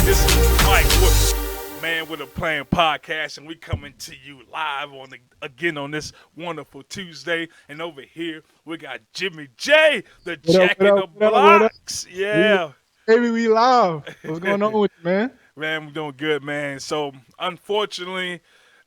This is Mike with Man with a Plan podcast, and we coming to you live again on this wonderful Tuesday. And over here we got Jimmy J, the What up, Jack what in up, the what up, what up? Blocks. We, Yeah, baby, we live. What's going on with you, man? man, we're doing good, man. So unfortunately,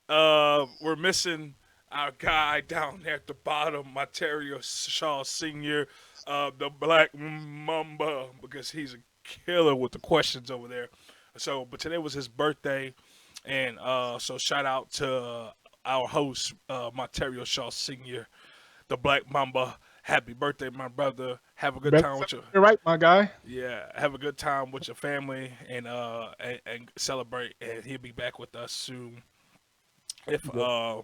we're missing our guy down there at the bottom, Materio Shaw Senior, the Black Mamba, because he's a killer with the questions over there. So, but today was his birthday, and so shout out to our host, Materio Shaw Senior, the Black Mamba. Happy birthday, my brother. Have a good Better time with your you're right, my guy. yeah. Have a good time with your family, and celebrate. And he'll be back with us soon. If Yeah.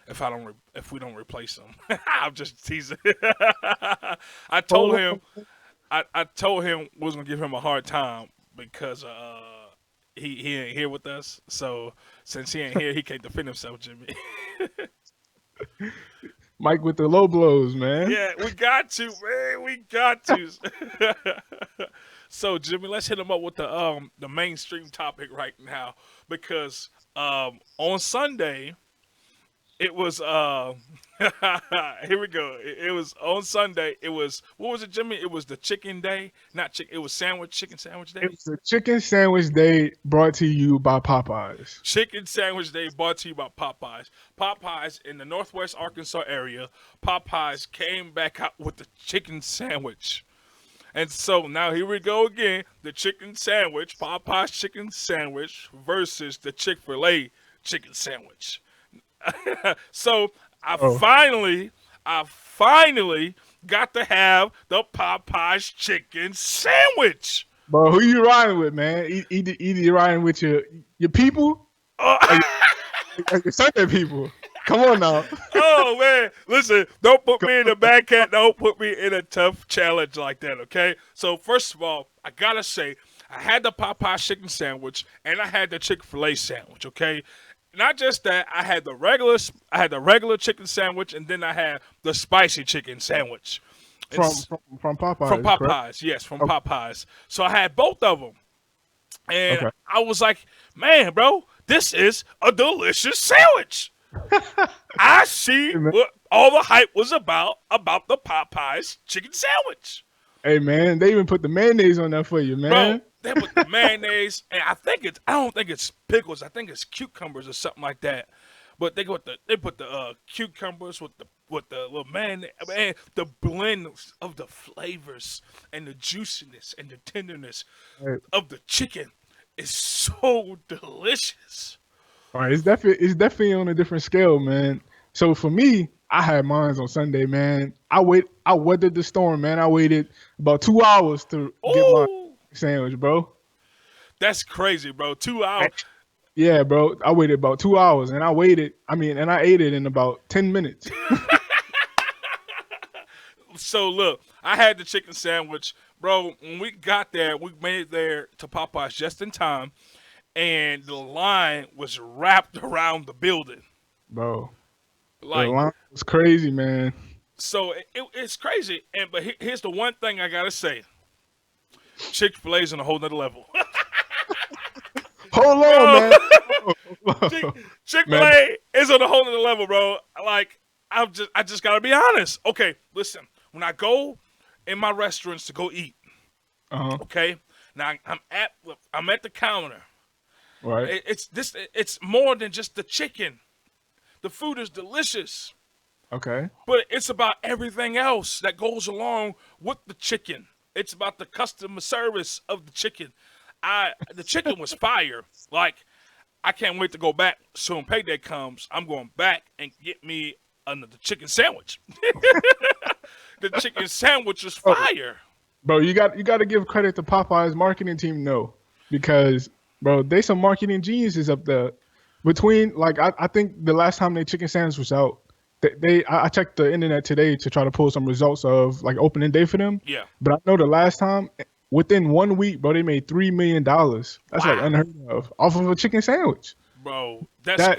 if we don't replace him, I'm just teasing. I Hold told him on. I told him we was gonna give him a hard time because he ain't here with us. So since he ain't here, he can't defend himself, Jimmy. Mike with the low blows, man. Yeah, we got to, man. We got to. So Jimmy, let's hit him up with the mainstream topic right now because on Sunday it was here we go. It was on Sunday. It was what was it, Jimmy? It was the chicken day, not chicken. It was chicken sandwich day. It's a chicken sandwich day brought to you by Popeyes. Chicken Sandwich Day brought to you by Popeyes. Popeyes in the Northwest Arkansas area. Popeyes came back out with the chicken sandwich. And so now here we go again. The chicken sandwich, Popeyes chicken sandwich versus the Chick-fil-A chicken sandwich. So Oh, I finally got to have the Popeyes chicken sandwich. bro, who you riding with, man? Either you riding with your people or Uh, your Sunday people. Come on now. Oh man, listen! Don't put me in a bad cat. Don't put me in a tough challenge like that. Okay. So first of all, I gotta say, I had the Popeye chicken sandwich and I had the Chick-fil-A sandwich. Okay. Not just that, I had the regular chicken sandwich, and then I had the spicy chicken sandwich. From It's from Popeyes, from correct? Popeyes, yes, from Okay. Popeyes. So I had both of them, and Okay. I was like, "Man, bro, this is a delicious sandwich." I see Hey, man. what all the hype was about the Popeyes chicken sandwich. Hey, man, they even put the mayonnaise on there for you, Bro, man. they put the mayonnaise, and I don't think it's pickles. I think it's cucumbers or something like that. But they put the cucumbers with the little mayonnaise, man, the blend of the flavors and the juiciness and the tenderness Hey, of the chicken is so delicious. all right, it's definitely on a different scale, man. So for me, I had mine on Sunday, man. I weathered the storm, man. I waited about 2 hours to get my Oh, sandwich, bro. that's crazy, bro. 2 hours. Yeah, bro. I waited about 2 hours, and I ate it in about 10 minutes. So look, I had the chicken sandwich, bro. When we got there, we made it there to Popeyes just in time, and the line was wrapped around the building. Bro, the Like, line was crazy, man. so it's crazy. But here's the one thing I gotta say: Chick-fil-A's on a whole nother level. Hold on, Bro, man. Hold on. Man, Chick-fil-A is on a whole nother level, bro. Like, I just gotta be honest. Okay, listen. When I go in my restaurants to go eat, uh-huh. okay, now I'm at the counter. Right. It's more than just the chicken. The food is delicious, Okay. but it's about everything else that goes along with the chicken. It's about the customer service of the chicken. The chicken was fire. Like, I can't wait to go back. So when payday comes, I'm going back and get me another chicken sandwich. The chicken sandwich is Oh, fire. bro, you got to give credit to Popeye's marketing team, no, because bro, they some marketing geniuses up there. Between like, I think the last time their chicken sandwich was out, I checked the internet today to try to pull some results of like opening day for them. Yeah. But I know the last time, within 1 week, bro, they made $3 million. That's like Wow. unheard of off of a chicken sandwich. Bro, that's That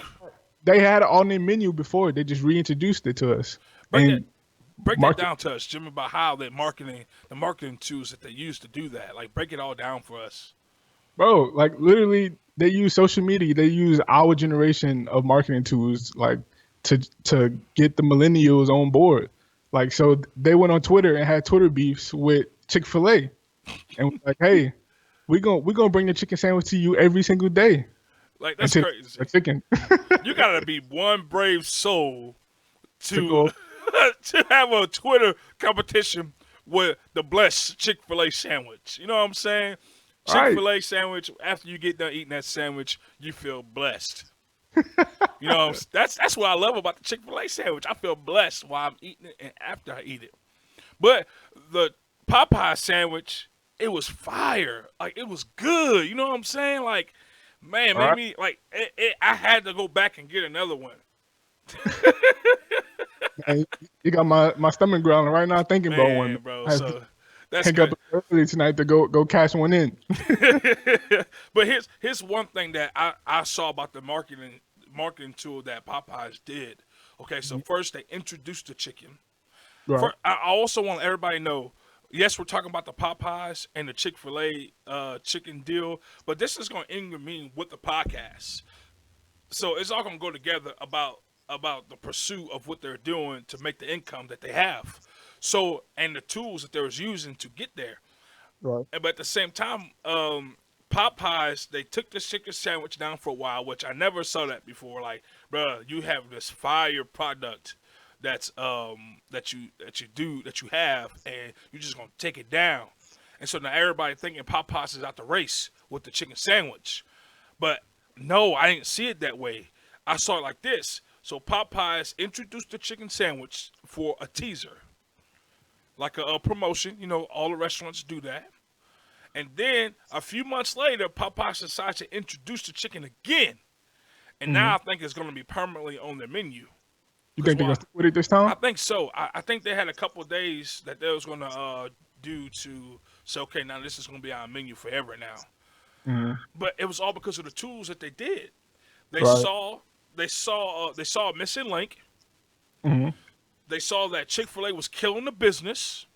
they had it on their menu before. They just reintroduced it to us. break that And break that market, down to us, Jimmy, about how the marketing tools that they use to do that. Like, break it all down for us. bro. Like literally, they use social media. They use our generation of marketing tools, like to get the millennials on board. Like so, they went on Twitter and had Twitter beefs with Chick-fil-A, and was like, hey, we gonna bring the chicken sandwich to you every single day Like that's until crazy. the chicken You gotta be one brave soul to to go. to have a Twitter competition with the blessed Chick-fil-A sandwich. You know what I'm saying? All right, Chick-fil-A sandwich. After you get done eating that sandwich, you feel blessed. You know, that's what I love about the Chick-fil-A sandwich. I feel blessed while I'm eating it and after I eat it. But the Popeye sandwich, it was fire. Like it was good. You know what I'm saying? Like, man, all made right. me like I had to go back and get another one. And you got my stomach growling right now thinking about one. Man, bro. I have to So that's hang up good. early tonight to go cash one in. But here's one thing that I saw about the marketing tool that Popeyes did. Okay, so first they introduced the chicken. Right, I also want everybody to know. Yes, we're talking about the Popeyes and the Chick-fil-A chicken deal, but this is going to intervene with the podcast. So it's all going to go together about the pursuit of what they're doing to make the income that they have. So and the tools that they was using to get there. right. But at the same time, Popeyes they took the chicken sandwich down for a while, which I never saw that before. Like, bruh, you have this fire product that's that you have, and you're just gonna take it down. And so now everybody thinking Popeyes is out the race with the chicken sandwich, but no, I didn't see it that way. I saw it like this. So Popeyes introduced the chicken sandwich for a teaser, like a promotion. You know, all the restaurants do that. And then a few months later, Popeyes decides to introduce the chicken again. And Hmm. now I think it's going to be permanently on their menu. You Because think they're gonna why? stick with it this I time? think so. I think they had a couple of days that they was going to do to say, okay, now this is going to be our menu forever now. Hmm. But it was all because of the tools that they did. They Right. saw they saw a missing link. Hmm. They saw that Chick-fil-A was killing the business.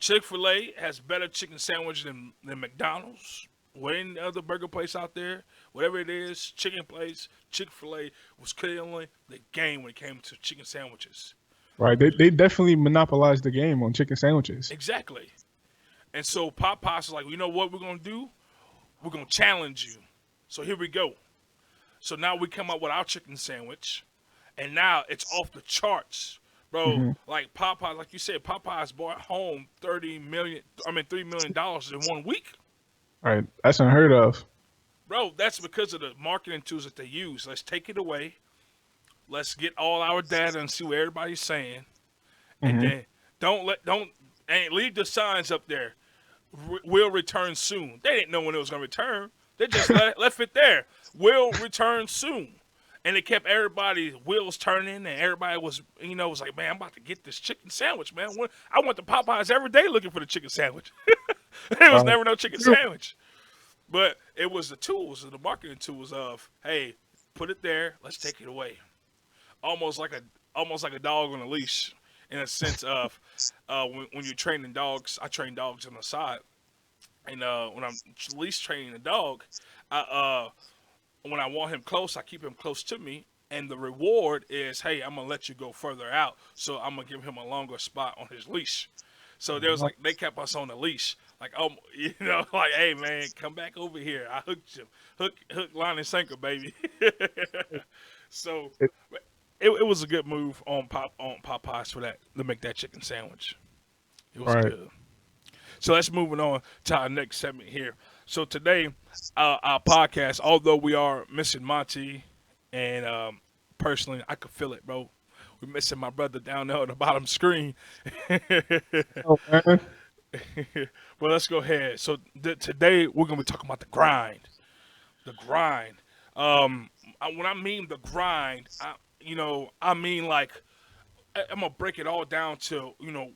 Chick-fil-A has better chicken sandwich than McDonald's or any other burger place out there. Whatever it is, chicken place, Chick-fil-A was killing the game when it came to chicken sandwiches. Right. They definitely monopolized the game on chicken sandwiches. Exactly. And so Popeyes is like, you know what we're gonna do? We're gonna challenge you. So here we go. So now we come up with our chicken sandwich, and now it's off the charts, bro. Hmm. Like Popeye, like you said, Popeyes bought home $3 million in 1 week, Right. That's unheard of. bro. That's because of the marketing tools that they use. Let's take it away. Let's get all our data and see what everybody's saying, and Hmm. then don't and leave the signs up there. Will return soon. They didn't know when it was gonna return. They just left it there. Will return soon. And it kept everybody's wheels turning, and everybody was, was like, man, I'm about to get this chicken sandwich, man. I went to Popeyes every day looking for the chicken sandwich. It was Right. never no chicken sandwich. But it was the tools, the marketing tools of, hey, put it there, let's take it away. Almost like a dog on a leash, in a sense of when you're training dogs. I train dogs on the side, and when I'm leash training a dog, I when I want him close, I keep him close to me. And the reward is, hey, I'm gonna let you go further out, so I'm gonna give him a longer spot on his leash. So there was like they kept us on the leash, like like hey man, come back over here. I hooked you, hook, line and sinker, baby. So it was a good move on Popeyes for that to make that chicken sandwich. It was Right. good. So let's moving on to our next segment here. So today, our podcast, although we are missing Monty, and personally, I could feel it, bro. We're missing my brother down there on the bottom screen. Oh man. Well, let's go ahead. So today we're gonna be talking about the grind. The grind. When I mean the grind, I mean like I'm gonna break it all down to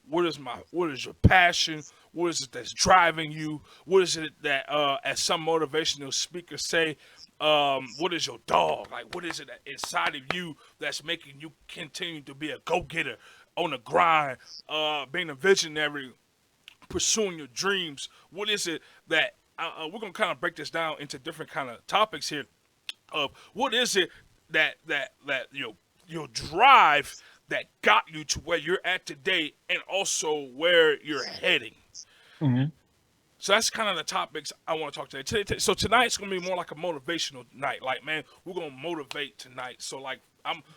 what is your passion, what is it that's driving you, what is it that as some motivational speakers say, what is your dog, like what is it inside of you that's making you continue to be a go-getter on the grind, being a visionary, pursuing your dreams. What is it that we're gonna kind of break this down into different kind of topics here. Of what is it that your drive that got you to where you're at today, and also where you're heading. Hmm. So that's kind of the topics I want to talk today. So tonight's gonna be more like a motivational night. Like, man, we're gonna motivate tonight. So like,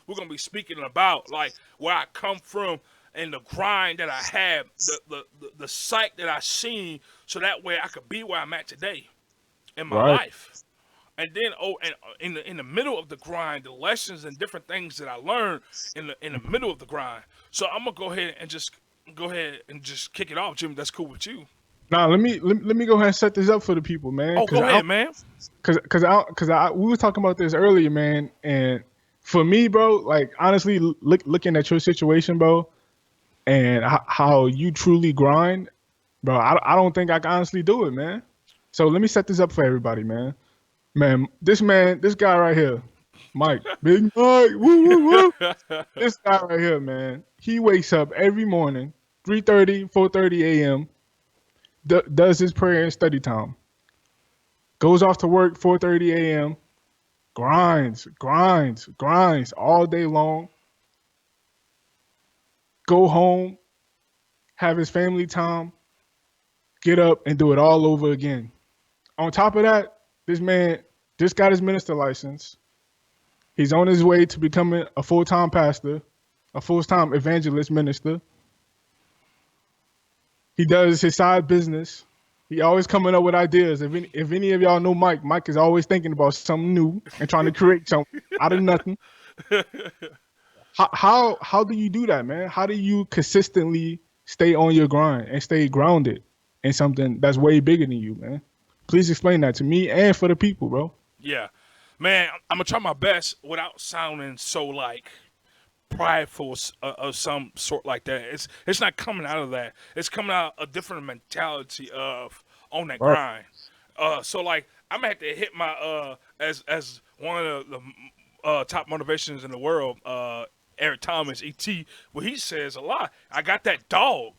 we're gonna be speaking about like where I come from and the grind that I have, the sight that I seen, so that way I could be where I'm at today in my Right. life. And then, and in the middle of the grind, the lessons and different things that I learned in the middle of the grind. So I'm gonna go ahead and just kick it off, Jimmy. That's cool with you. Now let me go ahead and set this up for the people, man, Oh, because go ahead, man. we were talking about this earlier, man, and for me, bro, like honestly, looking at your situation, bro, and how you truly grind, bro, I don't think I can honestly do it, man. So let me set this up for everybody, man. This guy right here, Mike, Big Mike, woo woo woo. This guy right here, man, he wakes up every morning, 3:30, 4:30 a.m. Does his prayer and study time. Goes off to work 4:30 a.m. Grinds all day long. Go home, have his family time, get up and do it all over again. On top of that, this man just got his minister license. He's on his way to becoming a full-time pastor, a full-time evangelist minister. He does his side business. He always coming up with ideas. If any of y'all know Mike, Mike is always thinking about something new and trying to create something out of nothing. How do you do that, man? How do you consistently stay on your grind and stay grounded in something that's way bigger than you, man? Please explain that to me and for the people, bro. Yeah, man. I'm gonna try my best without sounding so like prideful of some sort like that. It's not coming out of that. It's coming out a different mentality of on that Right. grind. So like I'm gonna have to hit my as one of the top motivations in the world. Eric Thomas, ET, where he says a lot. I got that dog.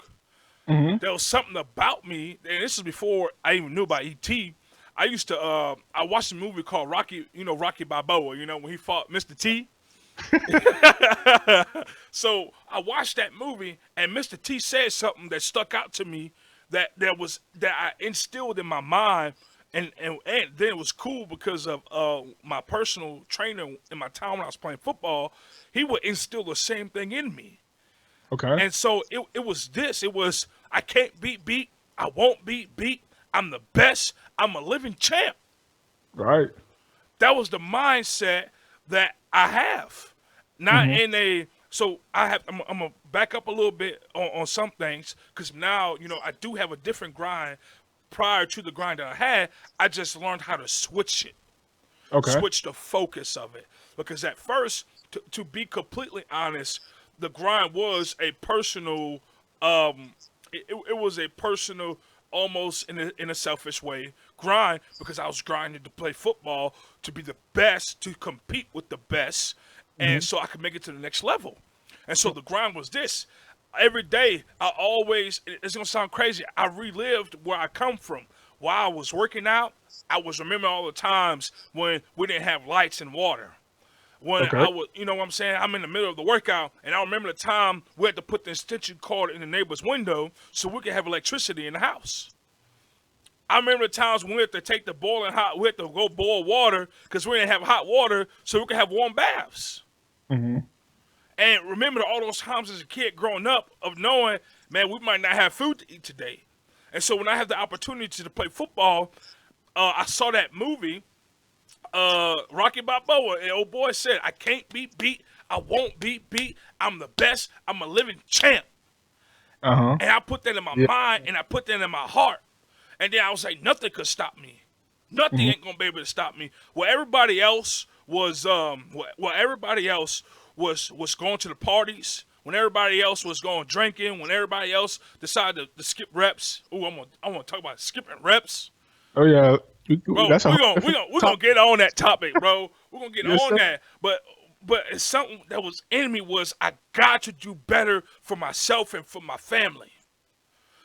Hmm. There was something about me, and this is before I even knew about ET. I used to I watched a movie called Rocky, Rocky Balboa, when he fought Mr. T. So I watched that movie, and Mr. T said something that stuck out to me that I instilled in my mind, and then it was cool because of my personal trainer in my town when I was playing football. He would instill the same thing in me, Okay. and so it was this. It was I can't be beat. I won't be beat. I'm the best. I'm a living champ. Right. That was the mindset that I have. Not Hmm. in a so I have. I'm gonna back up a little bit on some things because now I do have a different grind. Prior to the grind that I had, I just learned how to switch it, Okay. switch the focus of it. Because at first, to be completely honest, the grind was a personal. It was a personal, almost in a selfish way, grind because I was grinding to play football to be the best, to compete with the best, and Hmm. so I could make it to the next level. And so the grind was this. Every day, I always, it's going to sound crazy, I relived where I come from. While I was working out, I was remembering all the times when we didn't have lights and water. When Okay. I was, what I'm saying? I'm in the middle of the workout, and I remember the time we had to put the extension cord in the neighbor's window so we could have electricity in the house. I remember the times when we had to take the boiling hot, we had to go boil water because we didn't have hot water so we could have warm baths. Hmm. And remember all those times as a kid growing up of knowing, man, we might not have food to eat today. And so when I had the opportunity to play football, I saw that movie, Rocky Balboa, and old boy said, I can't be beat. I won't be beat. I'm the best. I'm a living champ. Uh huh. And I put that in my Yeah. mind and I put that in my heart. And then I was like, nothing could stop me. Nothing Hmm. ain't gonna be able to stop me. Where everybody else was, where everybody else was going to the parties, when everybody else was going drinking, when everybody else decided to skip reps. Ooh, I want to talk about skipping reps, Oh yeah. bro. That's a whole different We're gonna topic. get on that topic, bro. We're gonna get Yes, on sir. that. But it's something that was in me was I got to do better for myself and for my family.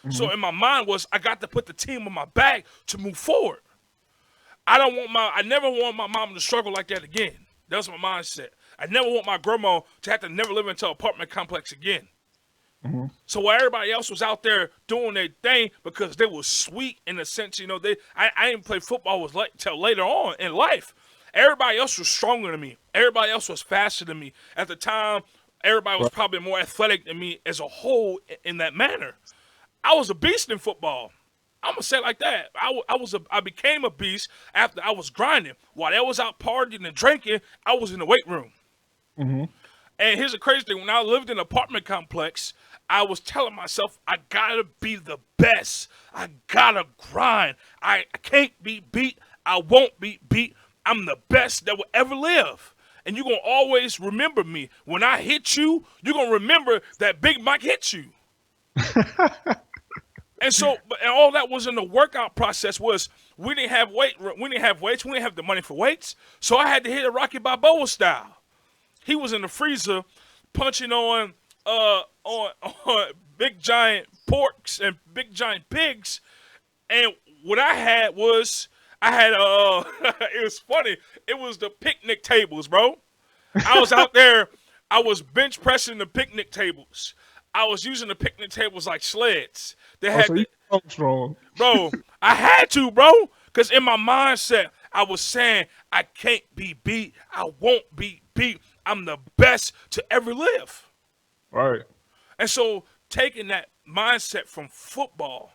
So in my mind was I got to put the team on my back to move forward. I never want my mom to struggle like that again. That was my mindset. I never want my grandma to have to never live into an apartment complex again. So while everybody else was out there doing their thing because they were sweet in a sense, I didn't play football was till later on in life. Everybody else was stronger than me. Everybody else was faster than me. At the time, everybody was Right. probably more athletic than me as a whole in that manner. I was a beast in football. I'm gonna say it like that. I became a beast after I was grinding. While they was out partying and drinking, I was in the weight room. And here's the crazy thing: when I lived in an apartment complex, I was telling myself, I gotta be the best. I gotta grind. I can't be beat. I won't be beat. I'm the best that will ever live. And you're gonna always remember me. When I hit you, you're gonna remember that Big Mike hit you. And so, and all that was in the workout process was we didn't have weights, we didn't have the money for weights, so I had to hit a Rocky Balboa style. He was in the freezer punching on big giant porks and big giant pigs, and what I had was it was funny. It was the picnic tables, bro. I was out there. I was bench pressing the picnic tables. I was using the picnic tables like sleds. They Oh, had, so you strong. bro. I had to, bro, because in my mindset, I was saying I can't be beat. I won't be beat. I'm the best to ever live. Right. And so taking that mindset from football,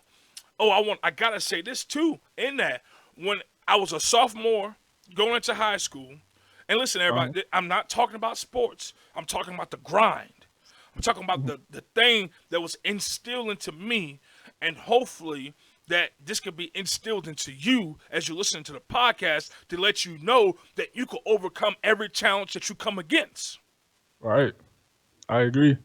I gotta say this too, in that when I was a sophomore going into high school, and listen, everybody, I'm not talking about sports. I'm talking about the grind. I'm talking about the thing that was instilled into me, and hopefully that this could be instilled into you as you listen to the podcast to let you know that you can overcome every challenge that you come against. Right. I agree.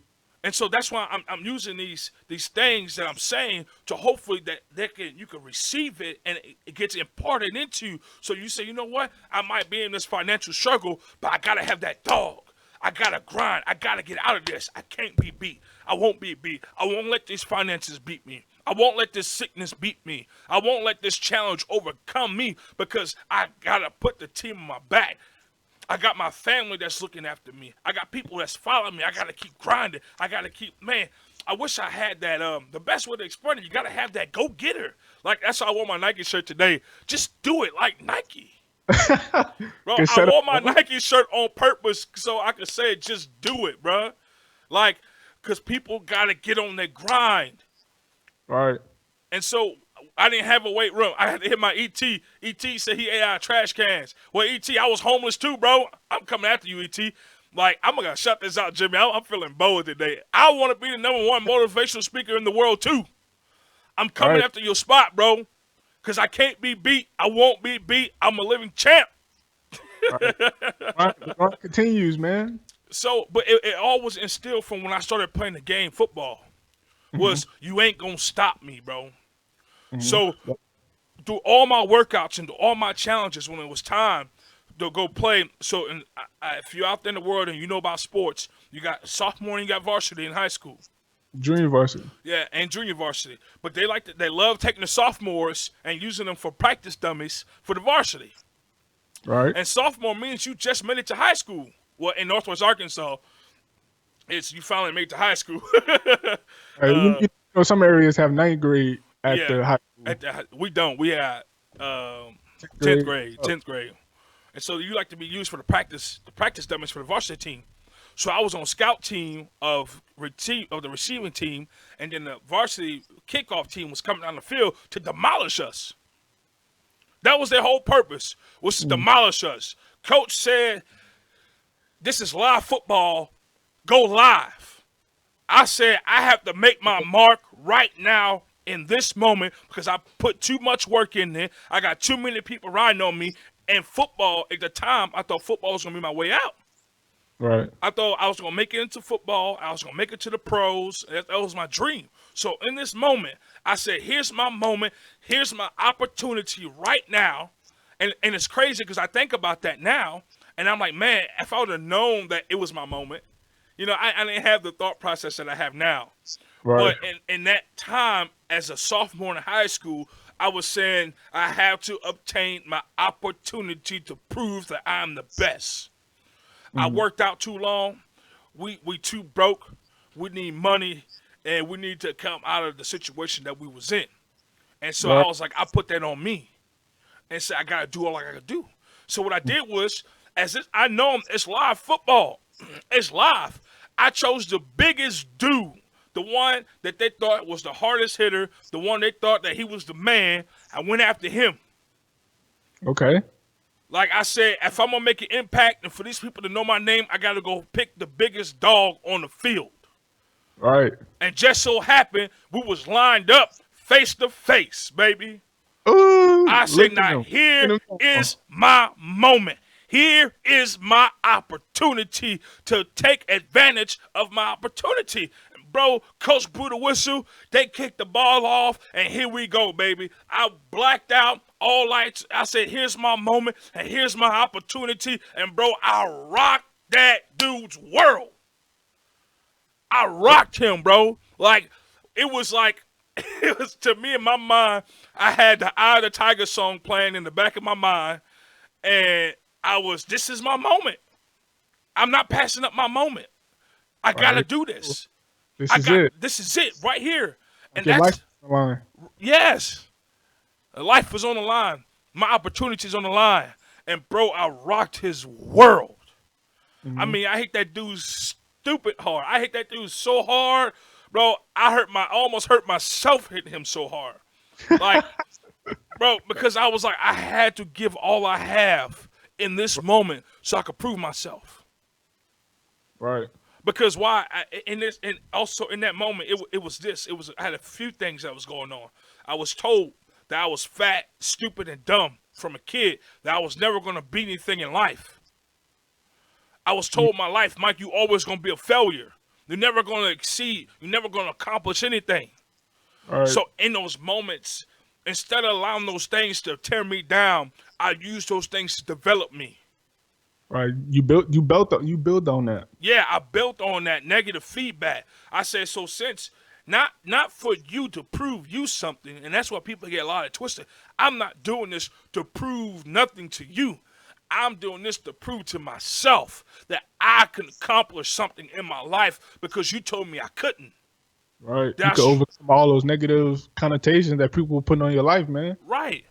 And so that's why I'm using these things that I'm saying to hopefully that you can receive it and it gets imparted into you. So you say, you know what? I might be in this financial struggle, but I gotta have that dog. I gotta grind. I gotta get out of this. I can't be beat. I won't be beat. I won't let these finances beat me. I won't let this sickness beat me. I won't let this challenge overcome me because I gotta put the team on my back. I got my family that's looking after me. I got people that's following me. I gotta keep grinding. I gotta keep, man. I wish I had that. The best way to explain it, you gotta have that go getter. Like that's why I wore my Nike shirt today. Just do it like Nike, bro. Get I set up. wore my Nike shirt on purpose so I could say, just do it, bro. Like, cause people gotta get on their grind. Right. And so I didn't have a weight room. I had to hit my ET. ET said he ate out of trash cans. Well, ET, I was homeless too, bro. I'm coming after you, ET. Like, I'm going to shut this out, Jimmy. I'm feeling bold today. I want to be the #1 motivational speaker in the world too. I'm coming Right. after your spot, bro. Because I can't be beat. I won't be beat. I'm a living champ. Right. The grind continues, man. So, but it all was instilled from when I started playing the game football. Was you ain't going to stop me, bro. So through all my workouts and through all my challenges when it was time to go play. So if you're out there in the world and you know about sports, you got sophomore and you got varsity in high school. Junior varsity. Yeah, and junior varsity. But they love taking the sophomores and using them for practice dummies for the varsity. Right. And sophomore means you just made it to high school. Well, in Northwest Arkansas, it's you finally made it to high school. You know, some areas have ninth grade at Yeah. the high school. We don't. We had 10th grade, 10th grade. And so you like to be used for the practice dummies for the varsity team. So I was on scout team of the receiving team, and then the varsity kickoff team was coming down the field to demolish us. That was their whole purpose, was to demolish us. Coach said, this is live football, go live. I said, I have to make my mark right now in this moment because I put too much work in there. I got too many people riding on me. And football, at the time, I thought football was going to be my way out. Right. I thought I was going to make it into football. I was going to make it to the pros. That was my dream. So in this moment, I said, here's my moment. Here's my opportunity right now. And it's crazy because I think about that now. And I'm like, man, if I would have known that it was my moment, I didn't have the thought process that I have now. Right. But in that time, as a sophomore in high school, I was saying I have to obtain my opportunity to prove that I'm the best. I Mm-hmm. worked out too long. We too broke. We need money, and we need to come out of the situation that we was in. And so I Right. was like, I put that on me, and said I gotta do all I gotta do. So what I did was, I know it's live football, it's live. I chose the biggest dude, the one that they thought was the hardest hitter, the one they thought that he was the man. I went after him. Okay. Like I said, if I'm gonna make an impact and for these people to know my name, I gotta go pick the biggest dog on the field. Right. And just so happened we was lined up face to face, baby. Ooh, I say, look at now him. here Look at him. is my moment. Here is my opportunity to take advantage of my opportunity. Bro, Coach blew the whistle. They kicked the ball off, and here we go, baby. I blacked out all lights. I said, here's my moment, and here's my opportunity. And, bro, I rocked that dude's world. I rocked him, bro. Like, it was like, it was to me in my mind, I had the Eye of the Tiger song playing in the back of my mind, and this is my moment. I'm not passing up my moment. I gotta Right. do this. This is it. This is it right here. Like And your life that's, is on the line. yes, life was on the line. My opportunities on the line. And bro, I rocked his world. I Mm-hmm. mean, I hit that dude stupid hard. I hit that dude so hard, bro. I almost hurt myself hitting him so hard. Like, bro, because I was like, I had to give all I have in this moment so I could prove myself. Right. Because why? In this, and also in that moment, it was this. It was I had a few things that was going on. I was told that I was fat, stupid, and dumb from a kid. That I was never going to be anything in life. I was told my life, Mike, you always going to be a failure. You're never going to exceed. You're never going to accomplish anything. Right. So in those moments, instead of allowing those things to tear me down, I use those things to develop me. Right. You build on that. Yeah, I built on that negative feedback. I said, so since not for you to prove you something, and that's why people get a lot of twisted. I'm not doing this to prove nothing to you. I'm doing this to prove to myself that I can accomplish something in my life because you told me I couldn't. Right. You can That's overcome all those negative connotations that people put on your life, man. right.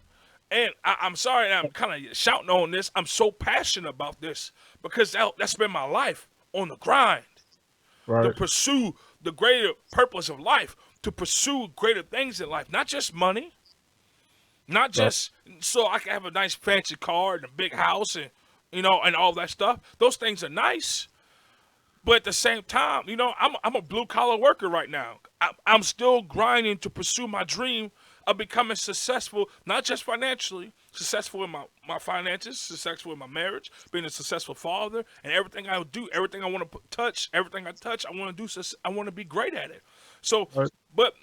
And I'm sorry that I'm kind of shouting on this. I'm so passionate about this because that's been my life on the grind. To Right. pursue the greater purpose of life, to pursue greater things in life, not just money, not Right. just so I can have a nice fancy car and a big house and and all that stuff. Those things are nice, but at the same time, I'm a blue collar worker right now. I'm still grinding to pursue my dream of becoming successful, not just financially, successful in my finances, successful in my marriage, being a successful father, and everything I do, everything I want to touch, everything I touch, I want to do. I want to be great at it. So, Right. but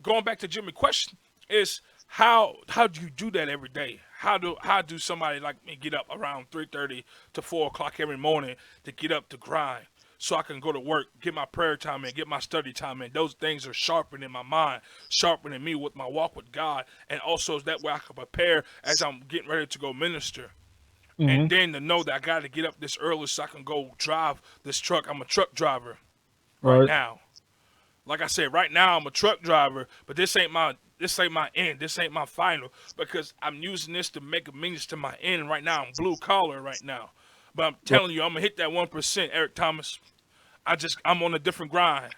going back to Jimmy's question is how do you do that every day? How do somebody like me get up around 3:30 to 4 o'clock every morning to get up to grind? So I can go to work, get my prayer time in, get my study time in. Those things are sharpening my mind, sharpening me with my walk with God, and also that way I can prepare as I'm getting ready to go minister. And Mm-hmm. then to know that I got to get up this early so I can go drive this truck. I'm a truck driver right Right. now. Like I said, right now I'm a truck driver, but this ain't my end. This ain't my final because I'm using this to make a means to my end. Right now I'm blue collar right now, but I'm Right. telling you, I'm gonna hit that 1%, Eric Thomas. I'm on a different grind.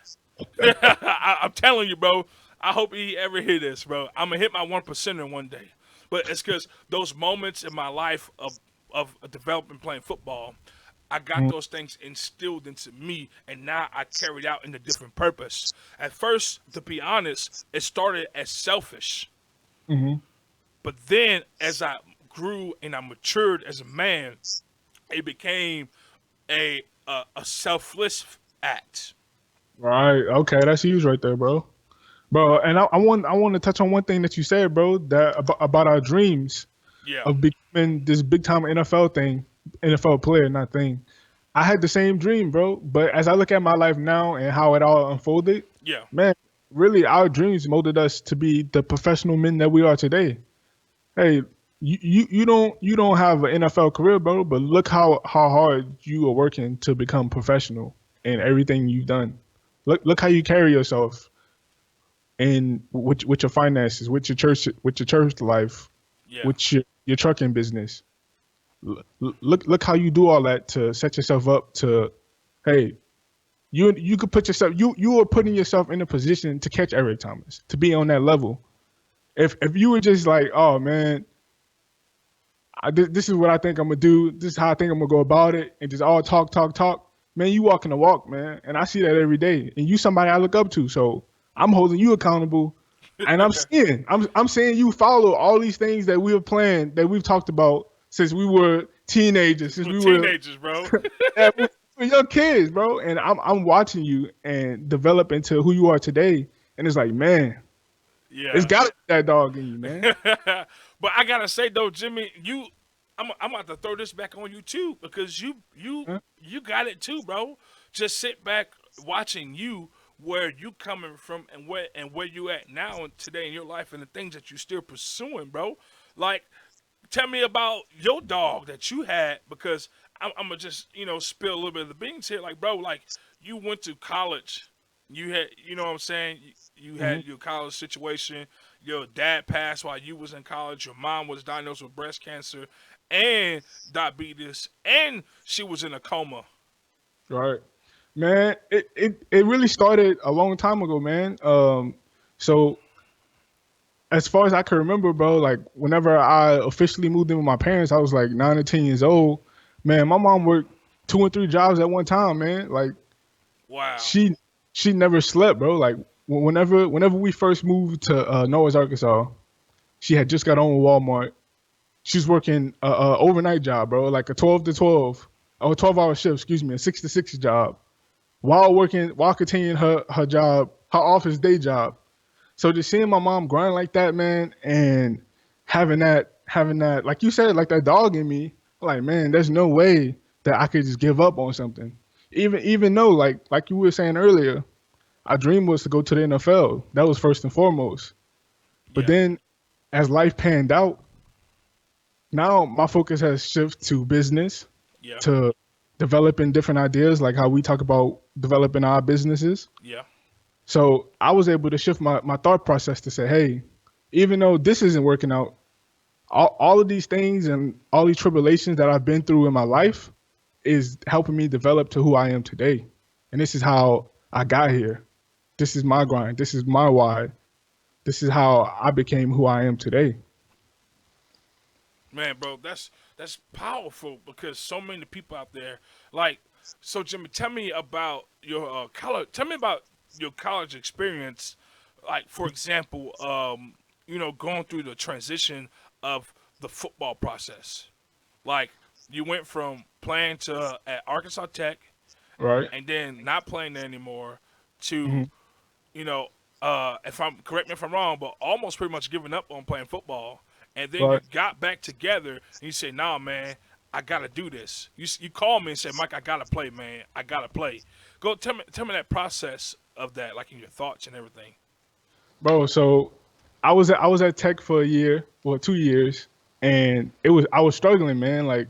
I'm telling you, bro. I hope he ever hear this, bro. I'm gonna hit my 1%er one day. But it's because those moments in my life of developing playing football, I got Mm-hmm. those things instilled into me, and now I carried out in a different purpose. At first, to be honest, it started as selfish, Mm-hmm. but then as I grew and I matured as a man, it became a selfless act. Right. Okay. That's huge right there, bro. Bro, and I want to touch on one thing that you said, bro, that about our dreams Yeah, of becoming this big time NFL player, not thing. I had the same dream, bro. But as I look at my life now and how it all unfolded, yeah, man, really our dreams molded us to be the professional men that we are today. Hey, you don't have an NFL career, bro, but look how hard you are working to become professional in everything you've done. Look how you carry yourself in with your finances, with your church life, Yeah. with your trucking business. Look how you do all that to set yourself up to, hey, you could put yourself you are putting yourself in a position to catch Eric Thomas, to be on that level. If you were just like, oh man, this is what I think I'm gonna do. This is how I think I'm gonna go about it, and just all talk, talk, talk. Man, you walking the walk, man, and I see that every day. And you somebody I look up to, so I'm holding you accountable. And I'm saying you follow all these things that we have planned, that we've talked about since we were teenagers, since We're we were, teenagers, bro. yeah, we were young kids, bro. And I'm watching you and develop into who you are today. And it's like, man, it's Yeah. got to be that dog in you, man. But I gotta say though, Jimmy, I'm about to throw this back on you too because Huh? you got it too, bro. Just sit back watching you where you coming from and where you at now and today in your life and the things that you still pursuing, bro. Like, tell me about your dog that you had because I'm gonna just spill a little bit of the beans here. Like, bro, like you went to college, you had what I'm saying. You Hmm. had your college situation. Your dad passed while you was in college. Your mom was diagnosed with breast cancer and diabetes, and she was in a coma. Right. Man, it really started a long time ago, man. So as far as I can remember, bro, like whenever I officially moved in with my parents, I was like 9 or 10 years old. Man, my mom worked 2 and 3 jobs at one time, man. Like Wow. she she never slept, bro. Like whenever we first moved to Noah's, Arkansas, she had just got on with Walmart. She was working a overnight job, bro, like a 12 to 12, or 12-hour shift, excuse me, a 6 to 6 job, while continuing her job, her office day job. So just seeing my mom grind like that, man, and having that, like you said, like that dog in me, like man, there's no way that I could just give up on something. Even though, like you were saying earlier, our dream was to go to the NFL. That was first and foremost. But Yeah. then as life panned out, now my focus has shifted to business, Yeah. to developing different ideas, like how we talk about developing our businesses. Yeah. So I was able to shift my thought process to say, hey, even though this isn't working out, all of these things and all these tribulations that I've been through in my life is helping me develop to who I am today. And this is how I got here. This is my grind. This is my why. This is how I became who I am today. Man, bro, that's powerful because so many people out there like. So, Jimmy, tell me about your college. Tell me about your college experience. Like, for example, going through the transition of the football process. Like, you went from playing to at Arkansas Tech, Right. and then not playing there anymore, to Hmm. you know, if I'm correct me if I'm wrong, but almost pretty much giving up on playing football, and then you Right. got back together and you said, "Nah, man, I gotta do this." You called me and said, "Mike, I gotta play, man. I gotta play." Go tell me that process of that, like in your thoughts and everything. Bro, so I was at Tech for a year, well, 2 years, and I was struggling, man. Like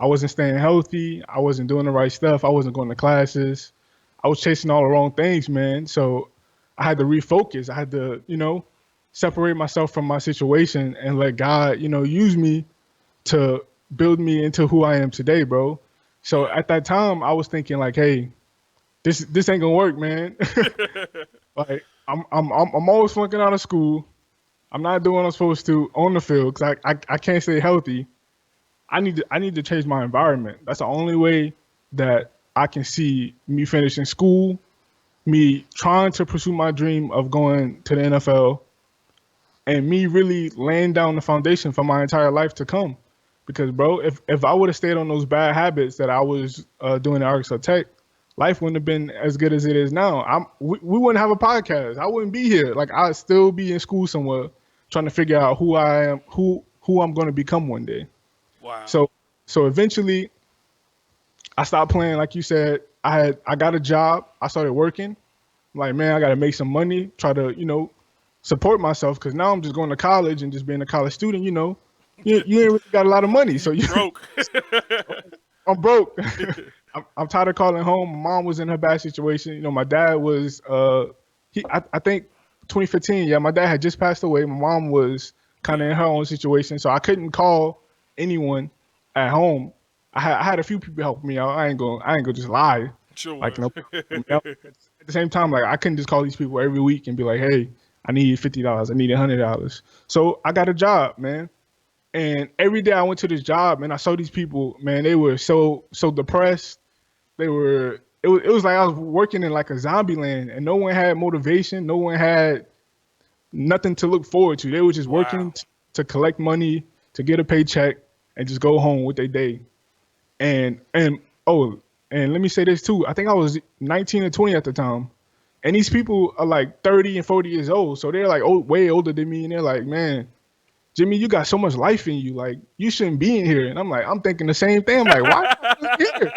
I wasn't staying healthy. I wasn't doing the right stuff. I wasn't going to classes. I was chasing all the wrong things, man. So I had to refocus. I had to, separate myself from my situation and let God, use me to build me into who I am today, bro. So Yeah. at that time, I was thinking like, hey, this ain't gonna work, man. Like I'm always flunking out of school. I'm not doing what I'm supposed to on the field because I can't stay healthy. I need to change my environment. That's the only way that I can see me finishing school, me trying to pursue my dream of going to the NFL, and me really laying down the foundation for my entire life to come. Because bro, if I would have stayed on those bad habits that I was doing at Arkansas Tech, life wouldn't have been as good as it is now. We wouldn't have a podcast. I wouldn't be here. Like I'd still be in school somewhere trying to figure out who I am, who I'm going to become one day. Wow. So eventually I stopped playing. Like you said, I got a job. I started working. I'm like, man, I got to make some money, try to, support myself because now I'm just going to college and just being a college student. You ain't really got a lot of money, so You broke. I'm broke. I'm tired of calling home. My mom was in her bad situation. My dad was I think 2015. Yeah, my dad had just passed away. My mom was kind of Yeah, in her own situation, so I couldn't call anyone at home. I had a few people help me out. I ain't gonna just lie. Like sure. no, at the same time, like I couldn't just call these people every week and be like, hey, I need $50. I need $100. So I got a job, man. And every day I went to this job, man, I saw these people, man, they were so depressed. It was like I was working in like a zombie land and no one had motivation, no one had nothing to look forward to. They were just Wow. working to collect money, to get a paycheck and just go home with their day. And oh, and let me say this too. I think I was 19 or 20 at the time. And these people are like 30 and 40 years old. So they're like way older than me and they're like, "Man, Jimmy, you got so much life in you. Like, you shouldn't be in here." And I'm thinking the same thing. I'm like, why am I really here?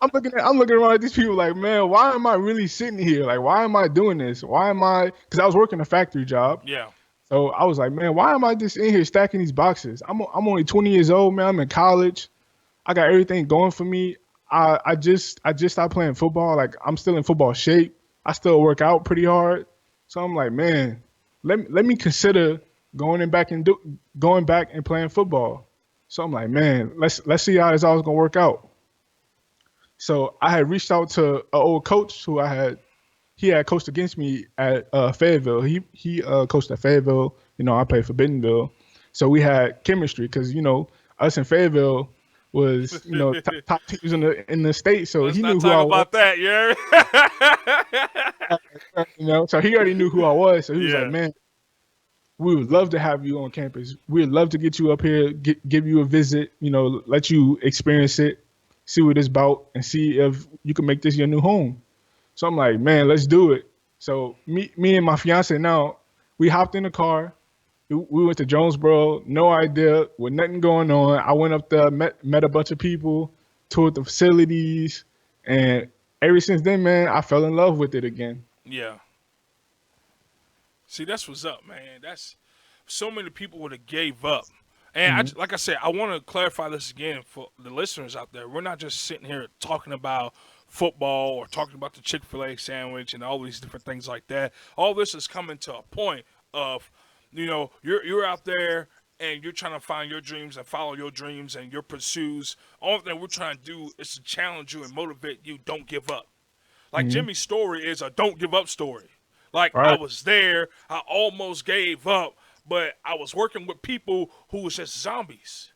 I'm looking around at these people like, man, why am I really sitting here? Like, why am I doing this? Why am I? Because I was working a factory job. Yeah. So I was like, man, why am I just in here stacking these boxes? I'm only 20 years old, man. I'm in college. I got everything going for me. I just stopped playing football. Like, I'm still in football shape. I still work out pretty hard. So I'm like, man, let me consider going back and playing football. So I'm like, man, let's see how this all is gonna work out. So I had reached out to an old coach who he had coached against me at Fayetteville. He coached at Fayetteville. I played for Bentonville, so we had chemistry because us in Fayetteville was top teams in the state. So Let's he not knew who talk I was. about that, yeah. So he already knew who I was. So he was like, Yeah. man, we would love to have you on campus. We'd love to get you up here, give you a visit, let you experience it, see what it's about, and see if you can make this your new home. So I'm like, man, let's do it. So me and my fiance now, we hopped in the car. We went to Jonesboro, no idea, with nothing going on. I went up there, met a bunch of people, toured the facilities, and ever since then, man, I fell in love with it again. Yeah. See, that's what's up, man. That's so many people would have gave up. And Hmm. like I said, I want to clarify this again for the listeners out there. We're not just sitting here talking about football or talking about the Chick-fil-A sandwich and all these different things like that. All this is coming to a point of, you're out there and you're trying to find your dreams and follow your dreams and your pursuits. All that we're trying to do is to challenge you and motivate you. Don't give up. Like Hmm. Jimmy's story is a don't give up story. Like I Right, was there, I almost gave up, but I was working with people who was just zombies.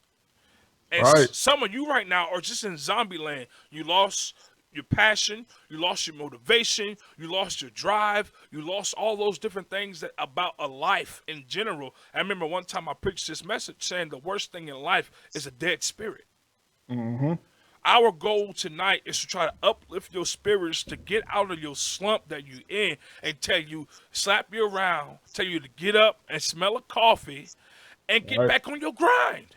And right, some of you right now are just in zombie land. You lost your passion, you lost your motivation, you lost your drive, you lost all those different things that about a life in general. I remember one time I preached this message saying the worst thing in life is a dead spirit. hmm, Our goal tonight is to try to uplift your spirits to get out of your slump that you're in and tell you, slap you around, tell you to get up and smell a coffee and get right. back on your grind.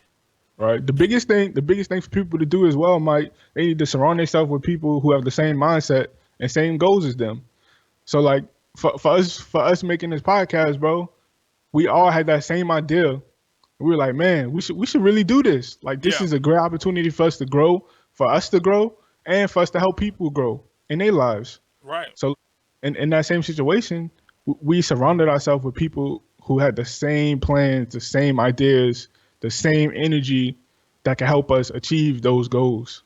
Right. The biggest thing for people to do as well, Mike, they need to surround themselves with people who have the same mindset and same goals as them. So like for us making this podcast, bro, we all had that same idea. We were like, man, we should really do this. Like this Yeah, is a great opportunity for us to grow, for us to grow, and for us to help people grow in their lives. right. So in that same situation, we surrounded ourselves with people who had the same plans, the same ideas, the same energy that can help us achieve those goals.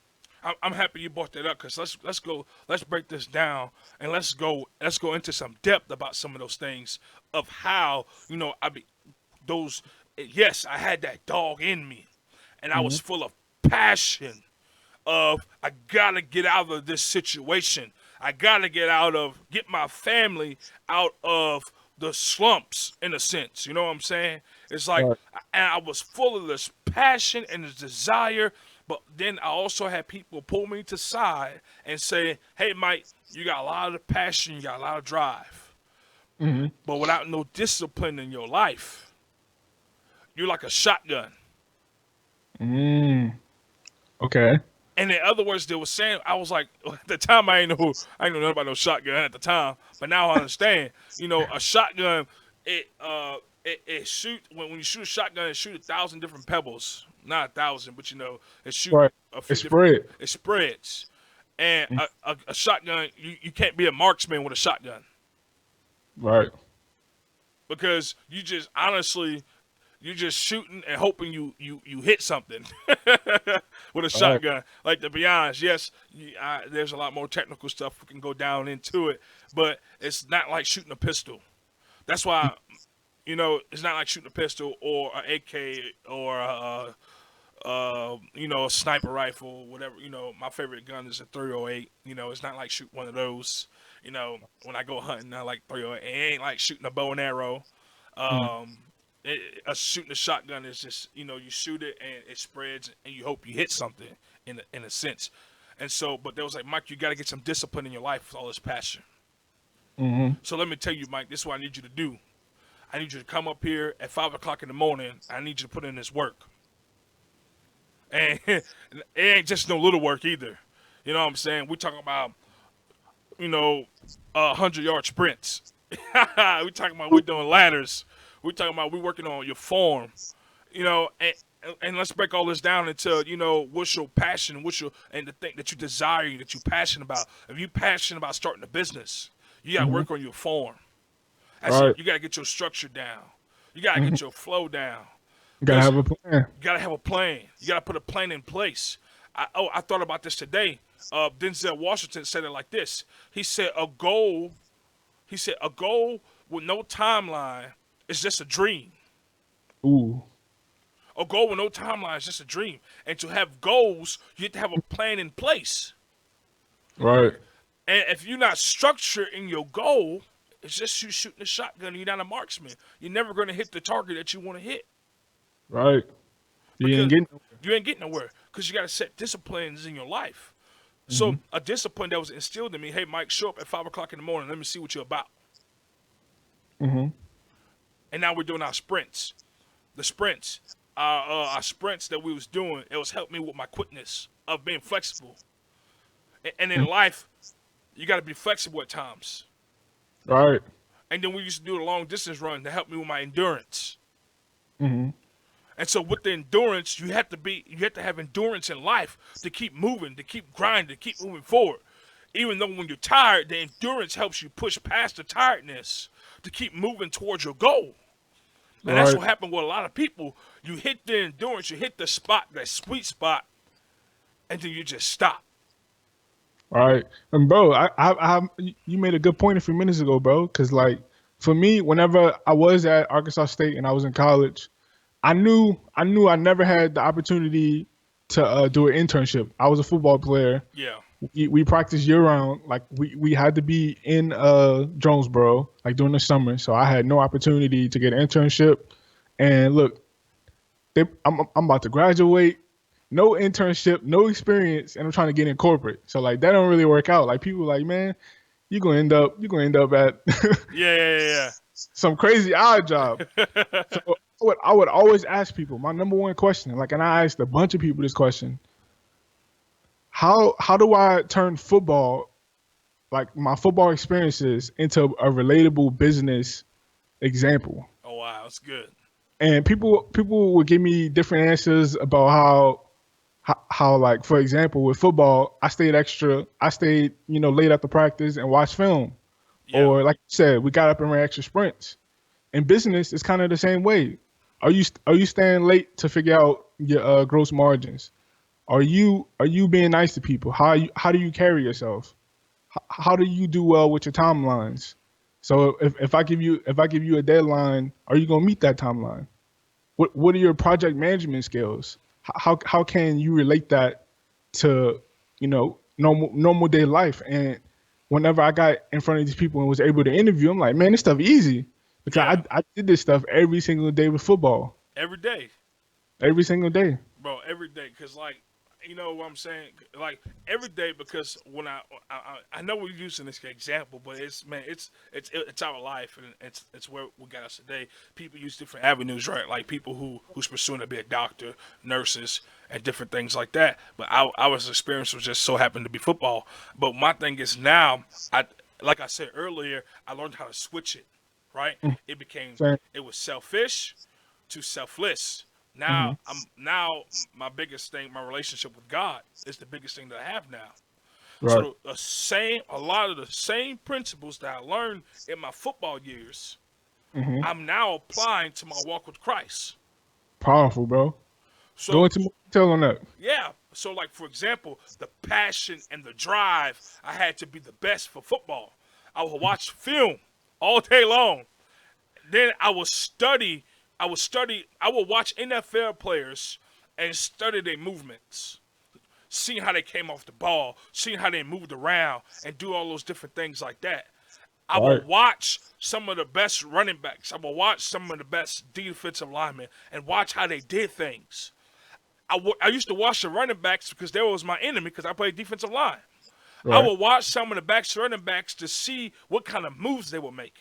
I'm happy you brought that up because let's break this down and let's go into some depth about some of those things of how I be those. Yes, I had that dog in me, and I Hmm. was full of passion of I gotta get out of this situation. I gotta get my family out of the slumps in a sense. You know what I'm saying? It's like, Right. and I was full of this passion and this desire, but then I also had people pull me to side and say, "Hey, Mike, you got a lot of passion, you got a lot of drive, Hmm. but without no discipline in your life, you're like a shotgun." Mm. Okay. And in other words, they were saying, I was like, at the time I ain't know nothing about no shotgun at the time, but now I understand. A shotgun, it shoot when you shoot a shotgun, it shoot 1,000 different pebbles, not 1,000, but it shoot Right. a few It's different. spread. It spreads, and a shotgun, you can't be a marksman with a shotgun Right. because you just honestly you're just shooting and hoping you hit something with a Right. shotgun. Like, to be honest, yes, there's a lot more technical stuff we can go down into it, but it's not like shooting a pistol. That's why it's not like shooting a pistol or an AK or a sniper rifle, whatever. My favorite gun is a 308. It's not like shooting one of those. When I go hunting, I like 308. It ain't like shooting a bow and arrow. Mm. Um, shooting a shotgun is just you shoot it and it spreads and you hope you hit something in a sense. And so, but there was like, Mike, you got to get some discipline in your life with all this passion. Mm-hmm. So let me tell you, Mike, this is what I need you to do. I need you to come up here at 5 o'clock in the morning. I need you to put in this work, and it ain't just no little work either. You know what I'm saying? We talking about 100-yard sprints. We talking about we doing ladders. We talking about we working on your form. And let's break all this down into what's your passion, and the thing that you desire, that you passionate about. If you passionate about starting a business, you got to Mm-hmm. work on your form. Right. You got to get your structure down. You got to Mm-hmm. get your flow down. You gotta Because have a plan. you got to have a plan. You got to put a plan in place. I thought about this today. Denzel Washington said it like this. He said a goal. He said a goal with no timeline is just a dream. Ooh. A goal with no timeline is just a dream. And to have goals, you have to have a plan in place. Right. And if you're not structured in your goal, it's just you shooting a shotgun and you're not a marksman. You're never going to hit the target that you want to hit Right. You ain't because getting. you ain't getting nowhere because you got to set disciplines in your life. Mm-hmm. So a discipline that was instilled in me, hey, Mike, show up at 5 o'clock in the morning. Let me see what you're about. Mm-hmm. And now we're doing our sprints. The sprints, our sprints that we was doing, it was helping me with my quickness of being flexible. And in life, you got to be flexible at times. Right. And then we used to do a long distance run to help me with my endurance. Mm-hmm. And so with the endurance, you have to have endurance in life to keep moving, to keep grinding, to keep moving forward. Even though when you're tired, the endurance helps you push past the tiredness to keep moving towards your goal. And that's Right. what happened with a lot of people. You hit the endurance, you hit the spot, that sweet spot, and then you just stop. Right. And bro, you made a good point a few minutes ago, bro. Cause like for me, whenever I was at Arkansas State and I was in college, I knew I never had the opportunity to do an internship. I was a football player. Yeah. We practiced year round. Like we had to be in Jonesboro like during the summer. So I had no opportunity to get an internship. And look, I'm about to graduate, no internship, no experience, and I'm trying to get in corporate. So like that don't really work out. Like people like, man, you gonna end up at Yeah. some crazy odd job. So I would always ask people, my number one question, like, and I asked a bunch of people this question: How do I turn football, like my football experiences, into a relatable business example? Oh, wow. That's good. And people would give me different answers about how like for example with football I stayed late after practice and watched film, Yeah. or like you said, we got up and ran extra sprints. In business it's kind of the same way. Are you staying late to figure out your gross margins? Are you being nice to people? How do you carry yourself? How do you do well with your timelines? So if I give you a deadline, are you gonna meet that timeline? What are your project management skills? How can you relate that to normal day life? And whenever I got in front of these people and was able to interview, I'm like, man, this stuff easy because Yeah. I did this stuff every single day with football, Every day. every single day. Bro, every day. Because, like, you know what I'm saying? Like, every day because when I know we're using this example, but it's our life and it's where we got us today. People use different avenues, right? Like people who's pursuing to be a doctor, nurses, and different things like that. But I was experience was just so happened to be football. But my thing is now, I like I said earlier, I learned how to switch it. Right, Mm. it became Same. it was selfish to selfless. Now Mhm. my biggest thing, my relationship with God is the biggest thing that I have now. Right. So a lot of the same principles that I learned in my football years, Mhm. I'm now applying to my walk with Christ. Powerful, bro. Go So into more detail on that. yeah, so like for example, the passion and the drive I had to be the best for football. I would watch film all day long. Then I would watch NFL players and study their movements, seeing how they came off the ball, seeing how they moved around and do all those different things like that. I will Right. watch some of the best running backs. I will watch some of the best defensive linemen and watch how they did things. I used to watch the running backs because they was my enemy because I played defensive line. I Right. would watch some of the backs running backs to see what kind of moves they would make.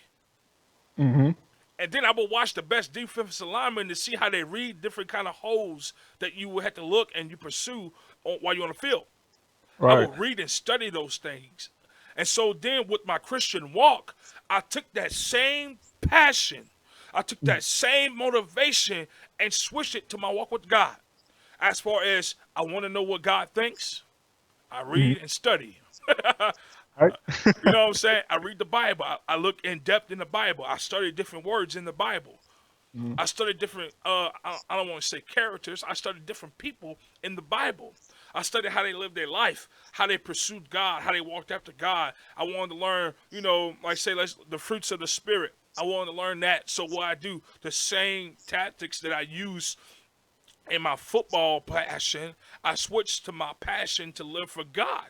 Mhm. And then I would watch the best defensive linemen to see how they read different kind of holes that you would have to look and you pursue while you're on the field. I Right. would read and study those things. And so then with my Christian walk, I took that same passion, I took Mm. that same motivation and switched it to my walk with God. As far as I want to know what God thinks, I Mhm. read and study. Right. You know what I'm saying? I read the Bible. I look in depth in the Bible. I study different words in the Bible. Mhm. I studied different. I don't want to say characters. I studied different people in the Bible. I studied how they lived their life, how they pursued God, how they walked after God. I wanted to learn, like say, the fruits of the spirit. I wanted to learn that. So what I do, the same tactics that I use in my football passion, I switched to my passion to live for God.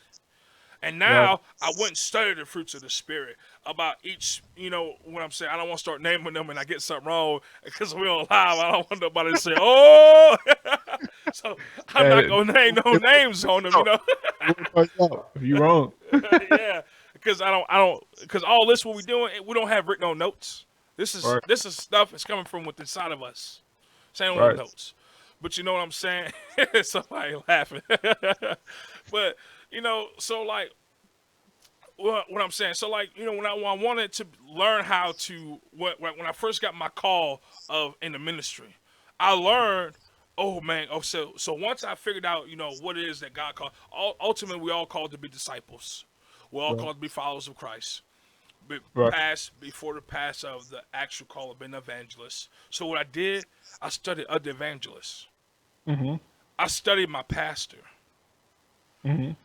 And Right. now I went and studied the fruits of the spirit about each, what I'm saying. I don't want to start naming them and I get something wrong because we're on live. I don't want nobody to say, oh. So I'm not Yeah. going to name no names on them, We'll find out if you're wrong. Yeah. Because because all this, what we doing, we don't have written on notes. This is, Right. this is stuff that's coming from within inside of us. Same on Right. notes. But you know what I'm saying? Somebody laughing. But, so like, what I'm saying. So like when I wanted to learn how to when I first got my call of in the ministry, I learned. Oh man! Oh, so once I figured out what it is that God called. Ultimately, we all called to be disciples. We're all Right. called to be followers of Christ. But Right. past before the pass of the actual call of being an evangelist. So what I did, I studied other evangelists. Mhm. I studied my pastor. Mhm.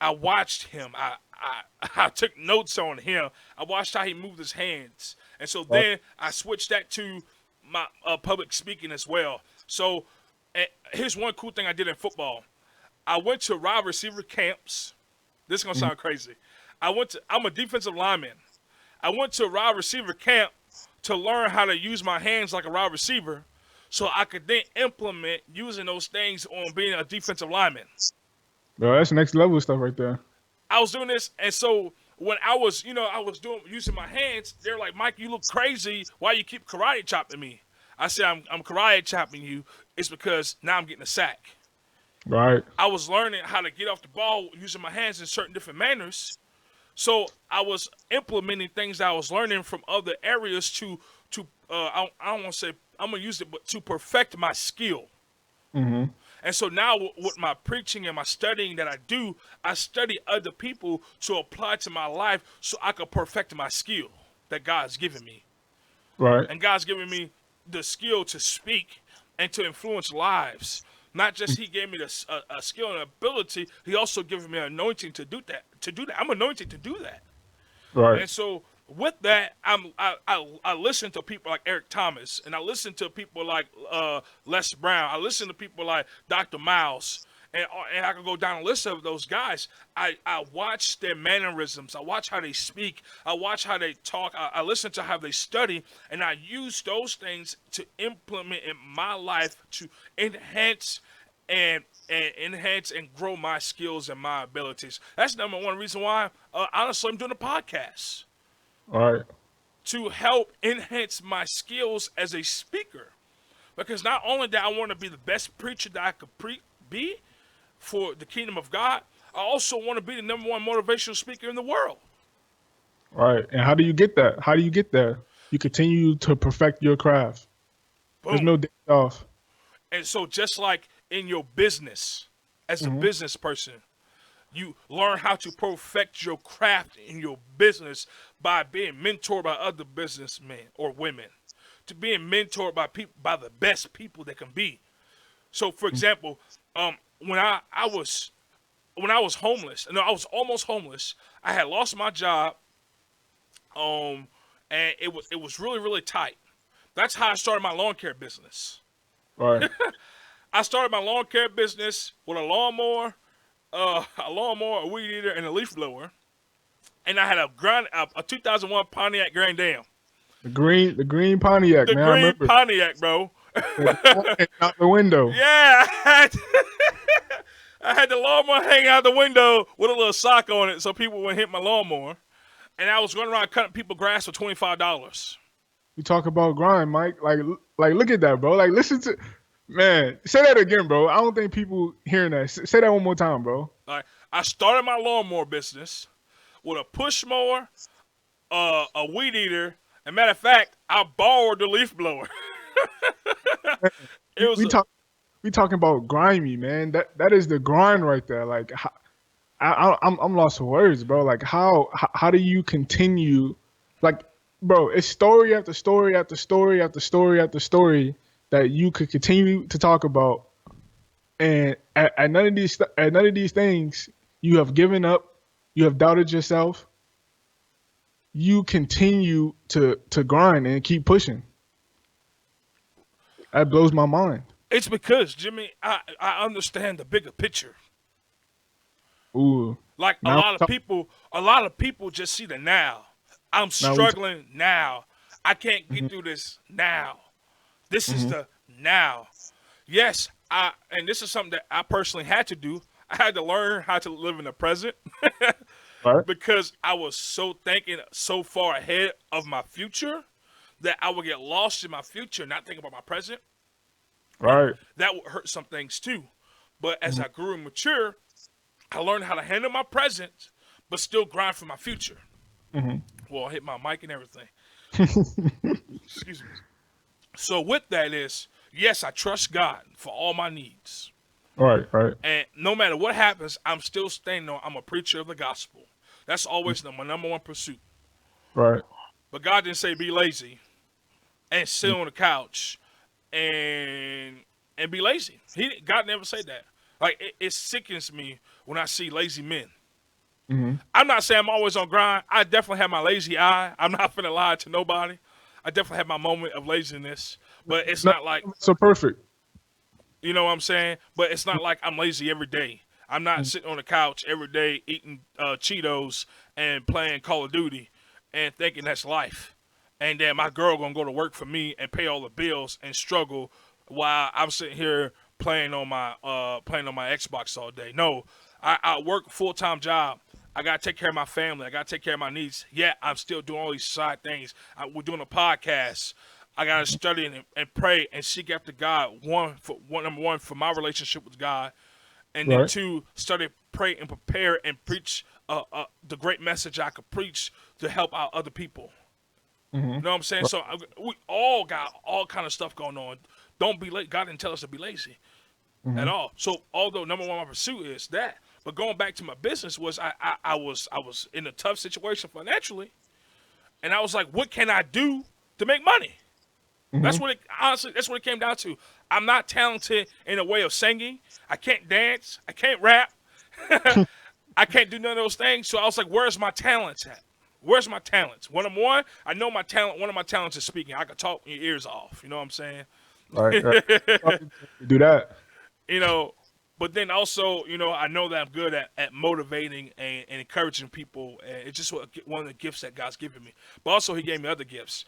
I watched him. I took notes on him. I watched how he moved his hands, and so Right. then I switched that to my public speaking as well. So here's one cool thing I did in football. I went to wide receiver camps. This is gonna Mhm. sound crazy. I'm a defensive lineman. I went to a wide receiver camp to learn how to use my hands like a wide receiver, so I could then implement using those things on being a defensive lineman. Bro, that's next level stuff right there. I was doing this, and so when I was, I was doing using my hands. They're like, "Mike, you look crazy. Why you keep karate chopping me?" I said, "I'm karate chopping you. It's because now I'm getting a sack." Right. I was learning how to get off the ball using my hands in certain different manners. So I was implementing things that I was learning from other areas to I don't want to say I'm gonna use it, but to perfect my skill. Mhm. And so now with my preaching and my studying that I do, I study other people to apply to my life so I can perfect my skill that God's given me. Right. And God's given me the skill to speak and to influence lives. Not just He gave me a skill and ability, He also given me an anointing to do that. I'm anointed to do that. Right. And so with that, I listen to people like Eric Thomas, and I listen to people like Les Brown. I listen to people like Dr. Miles, and I can go down a list of those guys. I watch their mannerisms. I watch how they speak. I watch how they talk. I listen to how they study, and I use those things to implement in my life to enhance and enhance and grow my skills and my abilities. That's number one reason why, honestly, I'm doing a podcast Right. to help enhance my skills as a speaker. Because not only that I want to be the best preacher that I could be for the kingdom of God, I also want to be the number one motivational speaker in the world. Right. And how do you get that? How do you get there? You continue to perfect your craft. There's Boom. no day off. And so, just like in your business, as a Hmm. business person, you learn how to perfect your craft in your business by being mentored by other businessmen or women, to being mentored by people, by the best people that can be. So, for example, when I was homeless, no, I was almost homeless. I had lost my job, um, and it was really really tight. That's how I started my lawn care business. Right. I started my lawn care business with a weed eater, and a leaf blower, and I had a 2001 Pontiac Grand Dam, The green Pontiac, the man. I green remember. Pontiac, bro. The lawnmower hanging out the window. Yeah, I had the lawnmower hanging out the window with a little sock on it, so people wouldn't hit my lawnmower. And I was going around cutting people grass for $25. You talk about grind, Mike. Like, look at that, bro. Like, listen to, man. Say that again, bro. I don't think people hearing that. Say that one more time, bro. Like, I started my lawnmower business with a push mower, a weed eater, and matter of fact, I borrowed the leaf blower. It We, was we talk. We talking about grimy, man. That is the grind right there. Like, I'm lost for words, bro. Like, how do you continue? Like, bro, it's story after story after story after story after story that you could continue to talk about, and at none of these things you have given up, you have doubted yourself. You continue to grind and keep pushing. That blows my mind. it's because Jimmy, I understand the bigger picture. Ooh, Like now a lot of people just see the now. I'm now we talk. struggling now. I can't get through this now. This is Hmm. the now. Yes, and this is something that I personally had to do. I had to learn how to live in the present Right, because I was so thinking so far ahead of my future that I would get lost in my future, not thinking about my present, and right. that would hurt some things too. But as Hmm. I grew and mature, I learned how to handle my present, but still grind for my future. Hmm. Well, I hit my mic and everything. Excuse me. So with that is, yes, I trust God for all my needs. Right, right, And no matter what happens, I'm still staying on. I'm a preacher of the gospel. That's always my number one pursuit. right. But God didn't say be lazy and sit on the couch and be lazy. God never said that. Like it sickens me when I see lazy men. Hmm. I'm not saying I'm always on grind. I definitely have my lazy eye. I'm not finna lie to nobody. I definitely have my moment of laziness, but it's No, not like, so perfect. you know what I'm saying. But it's not like I'm lazy every day. I'm not sitting on the couch every day eating Cheetos and playing Call of Duty and thinking that's life. And then my girl gonna go to work for me and pay all the bills and struggle while I'm sitting here playing on my Xbox all day. No, I work a full time job. I gotta take care of my family. I gotta take care of my needs. Yeah, I'm still doing all these side things. We're doing a podcast. I gotta study and pray and seek after God. Number one for my relationship with God, and then Right. two, study, pray, and prepare and preach the great message I could preach to help out other people. Hmm. You know what I'm saying? Right. So we all got all kind of stuff going on. Don't be late. God didn't tell us to be lazy at Hmm. all. So although number one my pursuit is that, but going back to my business was I was in a tough situation financially, and I was like, what can I do to make money? Hmm. That's what it honestly. That's what it came down to. I'm not talented in a way of singing. I can't dance. I can't rap. I can't do none of those things. So I was like, where's my talents at? Where's my talents? One, I know my talent. One of my talents is speaking. I could talk your ears off. You know what I'm saying? Right, right. Do that. You know, but then also, I know that I'm good at motivating and encouraging people. And it's just one of the gifts that God's given me. But also, He gave me other gifts.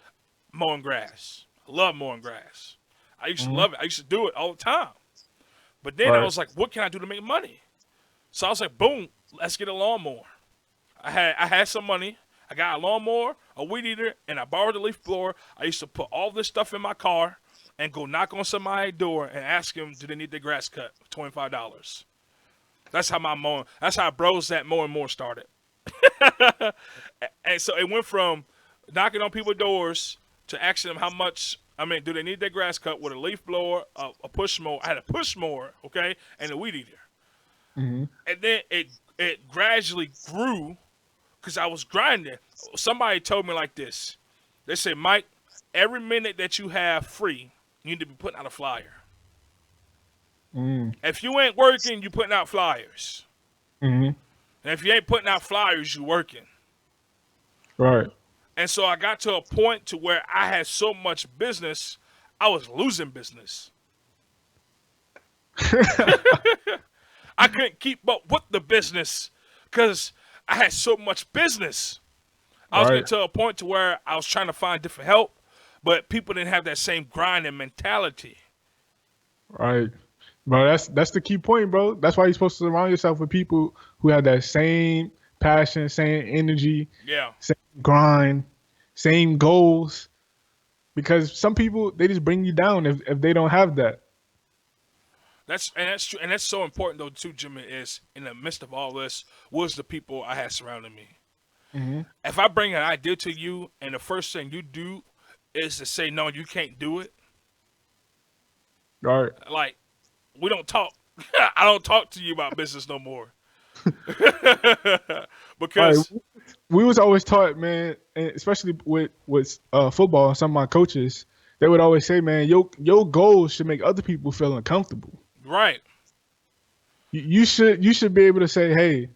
Mowing grass. I love mowing grass. I used to Hmm. love it. I used to do it all the time. But then I Right. was like, what can I do to make money? So I was like, boom, let's get a lawnmower. I had some money. I got a lawnmower, a weed eater, and I borrowed a leaf blower. I used to put all this stuff in my car and go knock on somebody's door and ask them, do they need their grass cut? $25. That's how my mowing. That's how bros that more and more started. And so it went from knocking on people's doors to asking them how much. I mean, do they need their grass cut with a leaf blower, a push mower? I had a push mower, okay, and a weed eater. Hmm. And then it gradually grew because I was grinding. Somebody told me like this. They said, Mike, every minute that you have free, you need to be putting out a flyer. Mm. If you ain't working, you putting out flyers. Hmm. And if you ain't putting out flyers, you working. Right. And so I got to a point to where I had so much business, I was losing business. I couldn't keep up with the business because I had so much business. I was getting Right. to a point to where I was trying to find different help, but people didn't have that same grind and mentality. Right. Bro, that's the key point, bro. That's why you're supposed to surround yourself with people who have that same passion, same energy, Yeah, same grind, same goals. Because some people they just bring you down if they don't have that. that's true, and that's so important though too, Jimmy. Is in the midst of all this was the people I had surrounding me. Hmm. If I bring an idea to you, and the first thing you do is to say no, you can't do it. Right. Like we don't talk. I don't talk to you about business no more. Right. Because We was always taught, man, and especially with football. Some of my coaches, they would always say, man, your goals should make other people feel uncomfortable. right, You should be able to say, hey,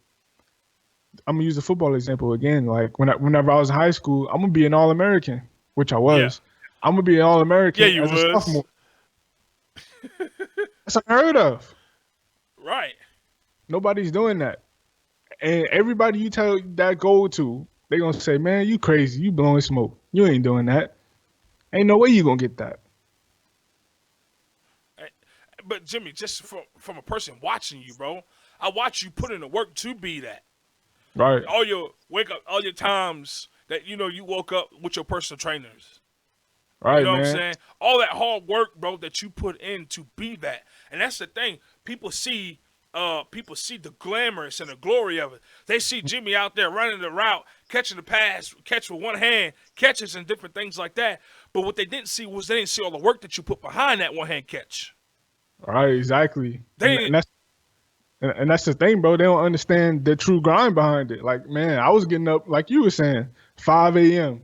I'm gonna use a football example again. Like whenever I was in high school, I'm gonna be an All American, which I yeah, was. I'm gonna be an All yeah, American you as a was sophomore. That's unheard of. right. Nobody's doing that. And everybody you tell that goal to, they gonna say, man, you crazy, you blowing smoke. You ain't doing that. Ain't no way you gonna get that. Eh, But Jimmy, just from a person watching you, bro, I watch you put in the work to be that. Right. All your wake up, all your times that you woke up with your personal trainers. You Right, know what I'm man. saying? All that hard work, bro, that you put in to be that. And that's the thing. People see the glamorous and the glory of it. They see Jimmy out there running the route, catching the pass, catch with one hand, catches and different things like that. But what they didn't see was they didn't see all the work that you put behind that one hand catch. Right, exactly. They didn't, And that's the thing, bro. They don't understand the true grind behind it. Like, man, I was getting up, like you were saying, 5 a.m.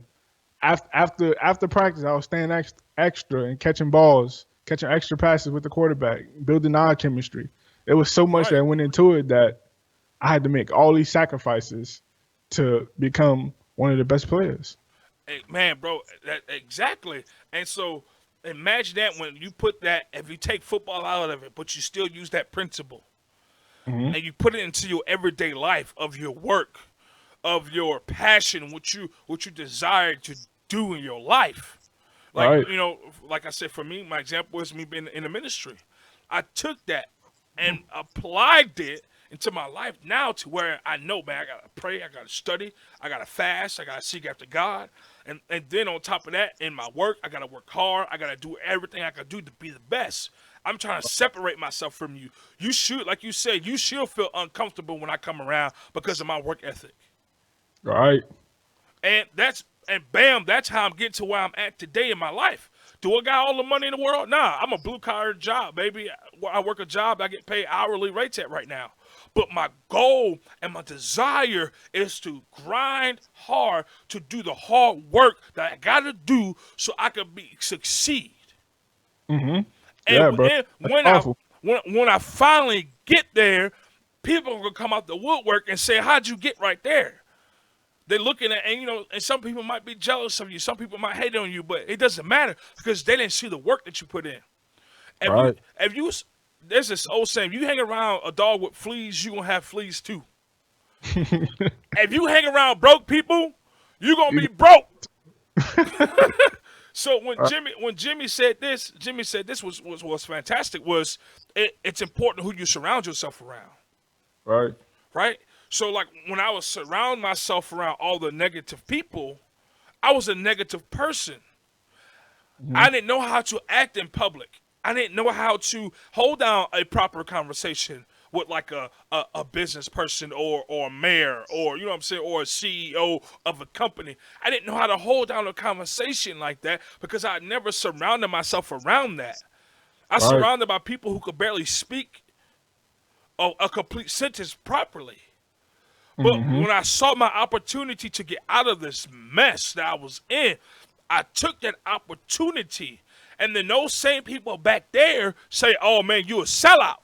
After practice, I was staying extra and catching balls, catching extra passes with the quarterback, building eye chemistry. There was so much right. that went into it that I had to make all these sacrifices to become one of the best players. Hey, man, bro, that exactly. And so imagine that when you put that, if you take football out of it, but you still use that principle Hmm. and you put it into your everyday life of your work, of your passion, what you desire to do in your life. Like Right, like I said, for me, my example is me being in the ministry. I took that and applied it into my life now to where I know, man, I gotta pray, I gotta study, I gotta fast, I gotta seek after God, and then on top of that, in my work, I gotta work hard, I gotta do everything I can do to be the best. I'm trying to separate myself from you. You should, like you said, you should feel uncomfortable when I come around because of my work ethic. right, And bam, that's how I'm getting to where I'm at today in my life. Do I got all the money in the world? Nah, I'm a blue collar job, baby. I work a job I get paid hourly rates at right now. But my goal and my desire is to grind hard to do the hard work that I gotta do so I can succeed. hmm And, yeah, bro. and That's when I powerful. when I finally get there, people are gonna come out the woodwork and say, "How'd you get right there?" They're looking at, and and some people might be jealous of you. Some people might hate on you, but it doesn't matter because they didn't see the work that you put in. If you, Right. if you, there's this old saying: if you hang around a dog with fleas, you gonna have fleas too. If you hang around broke people, you gonna be broke. So when Jimmy said this, was fantastic. It's important who you surround yourself around, Right. right? So like when I was surround myself around all the negative people, I was a negative person. Hmm. I didn't know how to act in public. I didn't know how to hold down a proper conversation with like a business person or a mayor or you know what I'm saying or a CEO of a company. I didn't know how to hold down a conversation like that because I never surrounded myself around that. I Right. surrounded by people who could barely speak a complete sentence properly. But Hmm. when I saw my opportunity to get out of this mess that I was in, I took that opportunity. And then those same people back there say, "Oh man, you a sellout."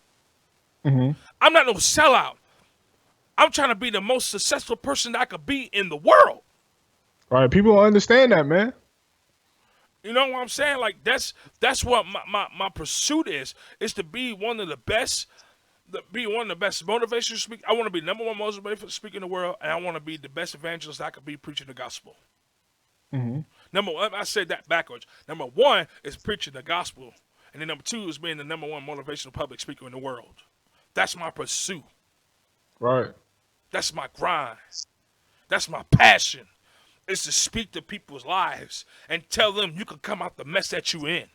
Hmm. I'm not no sellout. I'm trying to be the most successful person I could be in the world. Right. People don't understand that, man. You know what I'm saying? Like that's what my pursuit is to be one of the best be one of the best motivational speakers. I want to be number one motivational speaker in the world, and I want to be the best evangelist I could be preaching the gospel. Hmm. Number one, I said that backwards. Number one is preaching the gospel, and then number two is being the number one motivational public speaker in the world. That's my pursuit. Right. That's my grind. That's my passion. Is to speak to people's lives and tell them you can come out the mess that you in.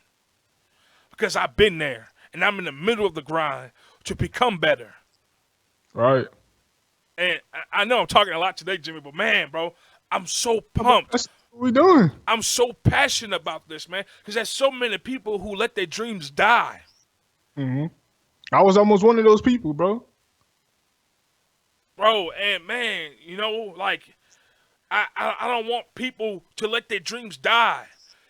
Because I've been there, and I'm in the middle of the grind to become better. Right. And I know I'm talking a lot today, Jimmy, but man, bro, I'm so But pumped. that's what we doing. I'm so passionate about this, man, because there's so many people who let their dreams die. Hmm. I was almost one of those people, bro. Bro, and man, like I don't want people to let their dreams die.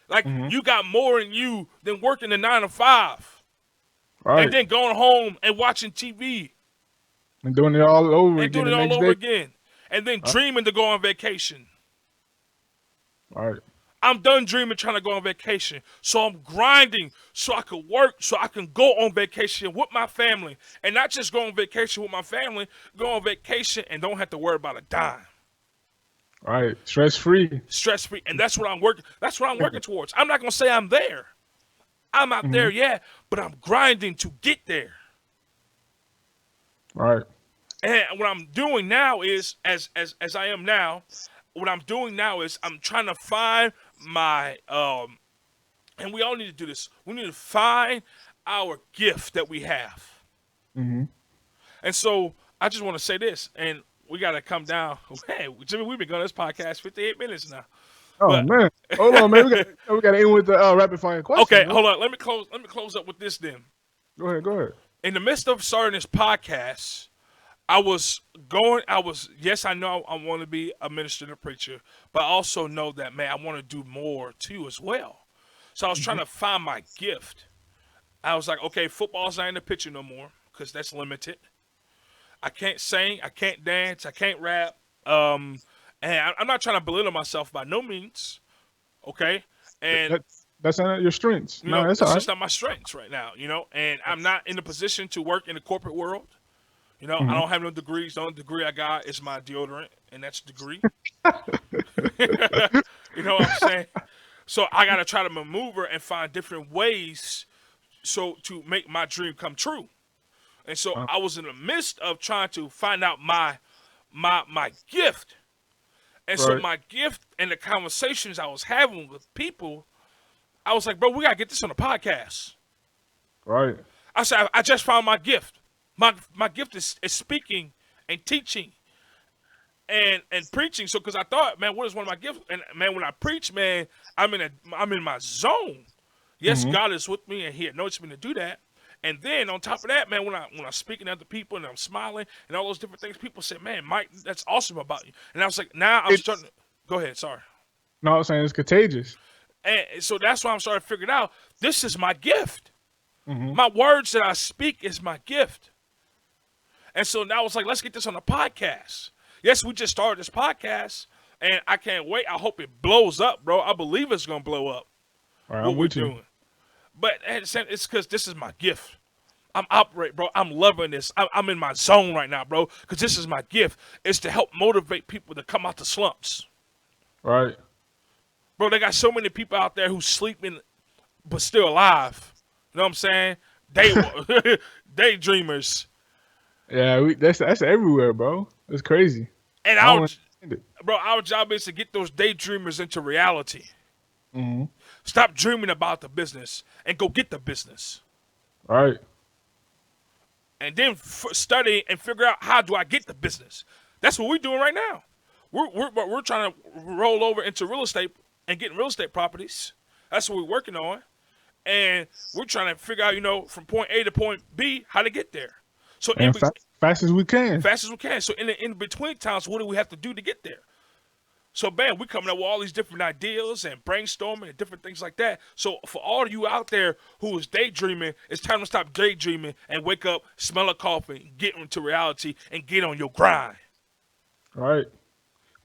Like Hmm. you got more in you than working a 9 to 5, and Right. then going home and watching TV And doing it all over and again doing the it all next over day. again, and then Right. dreaming to go on vacation. Right. I'm done dreaming trying to go on vacation. So I'm grinding so I can work, so I can go on vacation with my family. And not just go on vacation with my family, go on vacation and don't have to worry about a dime. Right. Stress free. Stress free. And that's what I'm working towards. I'm not gonna say I'm there. I'm not Hmm. there yet, but I'm grinding to get there. Right. And what I'm doing now is as I am now, what I'm doing now is I'm trying to find my and we all need to do this. We need to find our gift that we have. Hmm. And so I just want to say this, and we got to come down. Hey, Jimmy, we've been going this podcast 58 minutes now. Oh But man. Hold on, man. We got to end with the rapid fire questions, okay, bro. hold on. Let me close up with this then. Go ahead. Go ahead. In the midst of starting this podcast, yes, I know I want to be a minister and a preacher, but I also know that, man, I want to do more too as well. So I was trying Hmm. to find my gift. I was like, okay, football's not in the picture no more because that's limited. I can't sing, I can't dance, I can't rap. And I'm not trying to belittle myself by no means. Okay, and That, that's not your strengths. No, that's that's all right. just not my strengths right now. And I'm not in a position to work in the corporate world. I Hmm. don't have no degrees. The only degree I got is my deodorant, and that's a degree. You know what I'm saying? So I got to try to maneuver and find different ways so to make my dream come true. And so Uh, I was in the midst of trying to find out my gift. And so right. my gift and the conversations I was having with people, I was like, bro, we gotta get this on the podcast. Right. I said, I just found my gift. My gift is speaking and teaching and preaching. So because I thought, man, what is one of my gifts? And man, when I preach, man, I'm in my zone. Yes, Hmm. God is with me, and He anoints me to do that. And then on top of that, man, when I'm speaking to other people and I'm smiling and all those different things, people say, "Man, Mike, that's awesome about you." And I was like, now I'm starting. It's Go ahead, sorry. no, I'm saying it's contagious. And so that's why I'm starting to figure it out. This is my gift. Hmm. My words that I speak is my gift. And so now it's like, let's get this on a podcast. Yes, we just started this podcast, and I can't wait. I hope it blows up, bro. I believe it's gonna blow up All right, I'm what we're with you. doing. But at the same, it's because this is my gift. I'm operating, bro. I'm loving this. I'm in my zone right now, bro, because this is my gift. It's to help motivate people to come out the slumps. Right. Bro, they got so many people out there who's sleeping but still alive. You know what I'm saying? Day daydreamers. Yeah, that's everywhere, bro. It's crazy. And I don't understand it. our job is to get those daydreamers into reality. Hmm. Stop dreaming about the business and go get the business. Right. And then study and figure out how do I get the business. That's what we're doing right now. We're trying to roll over into real estate and getting real estate properties. That's what we're working on. And we're trying to figure out, from point A to point B, how to get there. So And fast as we can. fast as we can. So in between times, what do we have to do to get there? So, bam, we're coming up with all these different ideas and brainstorming and different things like that. So, for all of you out there who is daydreaming, it's time to stop daydreaming and wake up, smell a coffee, get into reality, and get on your grind. Right.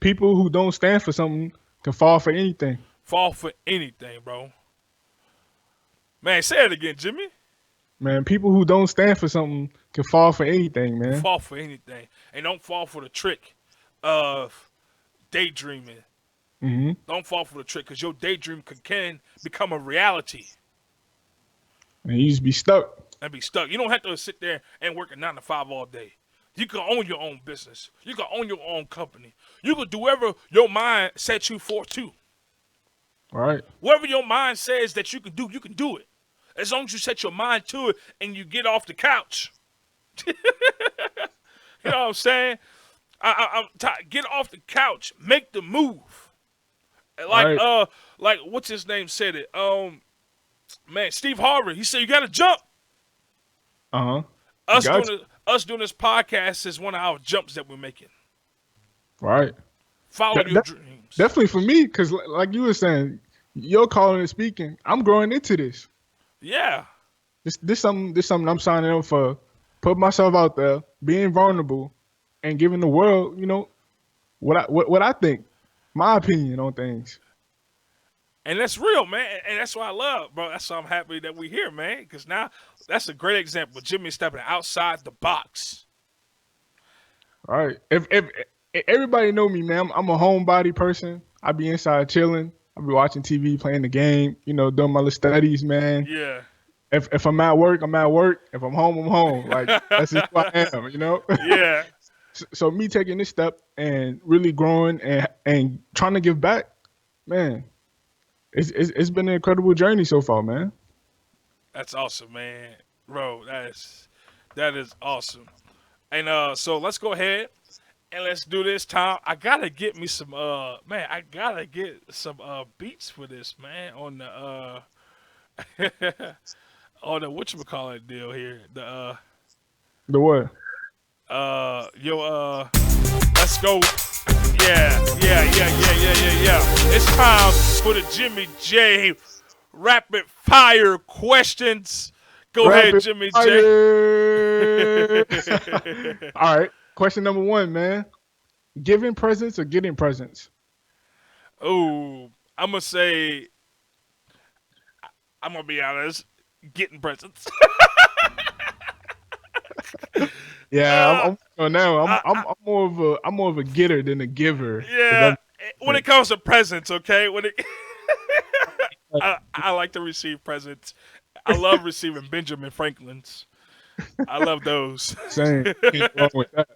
People who don't stand for something can fall for anything. Fall for anything, bro. Man, say it again, Jimmy. Man, people who don't stand for something can fall for anything, man. Fall for anything. And don't fall for the trick of daydreaming. Mm-hmm. Don't fall for the trick because your daydream can become a reality. And you just be stuck. And be stuck. You don't have to sit there and work a 9 to 5 all day. You can own your own business. You can own your own company. You can do whatever your mind sets you for too. All right. Whatever your mind says that you can do it. As long as you set your mind to it and you get off the couch. You know what I'm saying? I'm tired. Get off the couch. Make the move. Like what's his name said it? Man, Steve Harvey. He said you gotta jump. Uh-huh. Us doing this podcast is one of our jumps that we're making. Right. Follow your dreams. Definitely for me, because like you were saying, you're calling and speaking. I'm growing into this. Yeah. This something I'm signing up for. Put myself out there, being vulnerable, and giving the world, what I think, my opinion on things. And that's real, man. And that's what I love, bro. That's why I'm happy that we're here, man. Because now that's a great example. Jimmy stepping outside the box. All right. If everybody know me, man, I'm a homebody person. I be inside chilling. I be watching TV, playing the game, doing my little studies, man. Yeah. If I'm at work, I'm at work. If I'm home. Like, that's just who I am, Yeah. So me taking this step and really growing and trying to give back, man, it's been an incredible journey so far, man. That's awesome, man. Bro, that is awesome. And so let's go ahead and let's do this, Tom. I gotta get me some beats for this, man, on the on the whatchamacallit deal here. The what? Let's go. Yeah. It's time for the Jimmy J rapid fire questions. Go ahead, Jimmy J. All right. Question number 1, man. Giving presents or getting presents? Oh, I'm going to say, I'm going to be honest, getting presents. Yeah, I'm more of a getter than a giver. Yeah, when it comes to presents, okay? I like to receive presents. I love receiving Benjamin Franklin's. I love those. Same. Nothing wrong with that.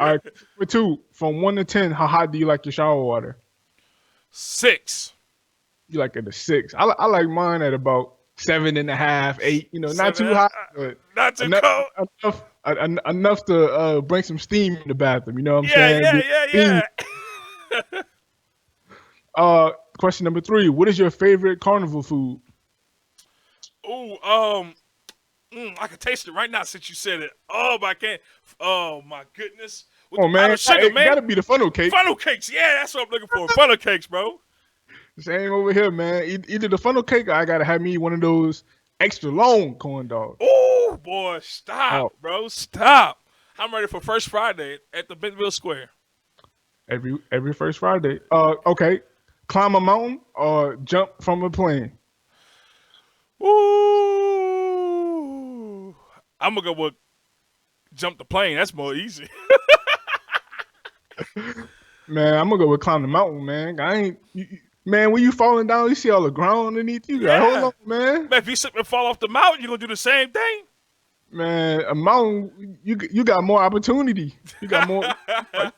All right, number 2, from 1 to 10, how hot do you like your shower water? 6. You like it a 6. I like mine at about 7.5, 8. Not too hot, but not too cold. Enough to bring some steam in the bathroom. You know what I'm saying? Yeah. Question number 3. What is your favorite carnival food? I can taste it right now since you said it. Oh, but I can't. Oh my goodness. Man, sugar, man. It gotta be the funnel cake. Funnel cakes, yeah, that's what I'm looking for. Funnel cakes, bro. Same over here, man. Either the funnel cake or I gotta have me one of those extra long corn dogs. Oh boy, stop, bro, stop. I'm ready for First Friday at the Bentonville Square. Every First Friday. Okay. Climb a mountain or jump from a plane? Ooh, I'm gonna go with jump the plane. That's more easy. Man, I'm gonna go with climb the mountain, man. Man, when you falling down, you see all the ground underneath you. Yeah. Hold on, man. Man, if you slip and fall off the mountain, you're gonna do the same thing. Man, a mountain, you got more opportunity. You got more,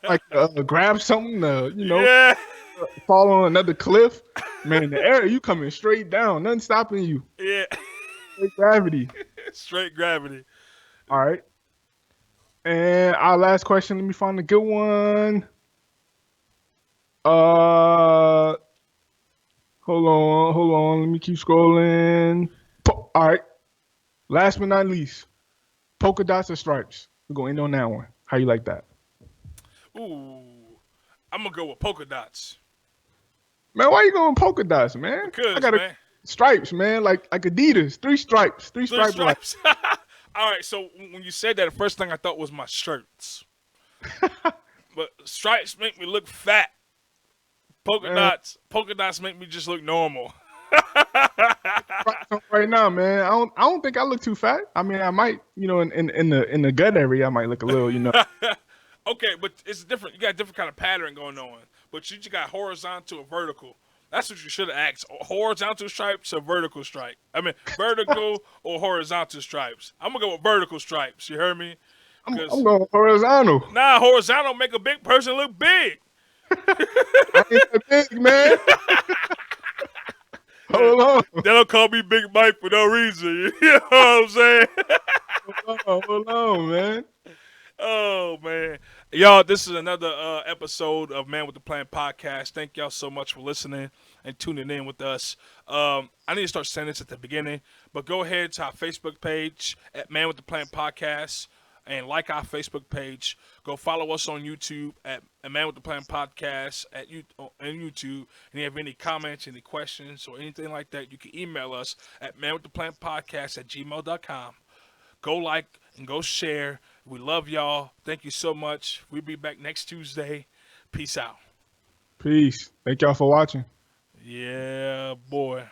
like grab something, Yeah. fall on another cliff, man, in the air, you coming straight down. Nothing stopping you. Yeah, Straight gravity. straight gravity. All right. And our last question, let me find a good one. Uh hold on. Let me keep scrolling. All right. Last but not least, polka dots or stripes? We're going to end on that one. How you like that? Ooh, I'm gonna go with polka dots Man, why you going polka dots, man? I because got a man, stripes, man, like Adidas. Three stripes. Three three stripe line. stripes. All right, so when you said that, the first thing I thought was my shirts, but stripes make me look fat. Man, Polka dots make me just look normal. stripes on right now, man. I don't think I look too fat. I mean, I might, in the gut area, I might look a little. Okay, but it's different. You got a different kind of pattern going on. But you just got horizontal or vertical. That's what you should have asked. Horizontal stripes or vertical stripe? I mean, vertical or horizontal stripes? I'm gonna go with vertical stripes. You heard me? I'm Because going horizontal. horizontal make a big person look big. I ain't that big, man. They Hold on. don't call me Big Mike for no reason. You know what I'm saying? Hold on, man. Oh man, y'all! This is another episode of Man with the Plan podcast. Thank y'all so much for listening and tuning in with us. I need to start saying this at the beginning, but go ahead to our Facebook page at Man with the Plan podcast and like our Facebook page. Go follow us on YouTube at Man with the Plan podcast on YouTube. And if you have any comments, any questions, or anything like that, you can email us at manwiththeplanpodcast@gmail.com. Go like and go share. We love y'all. Thank you so much. We'll be back next Tuesday. Peace out. Peace. Thank y'all for watching. Yeah, boy.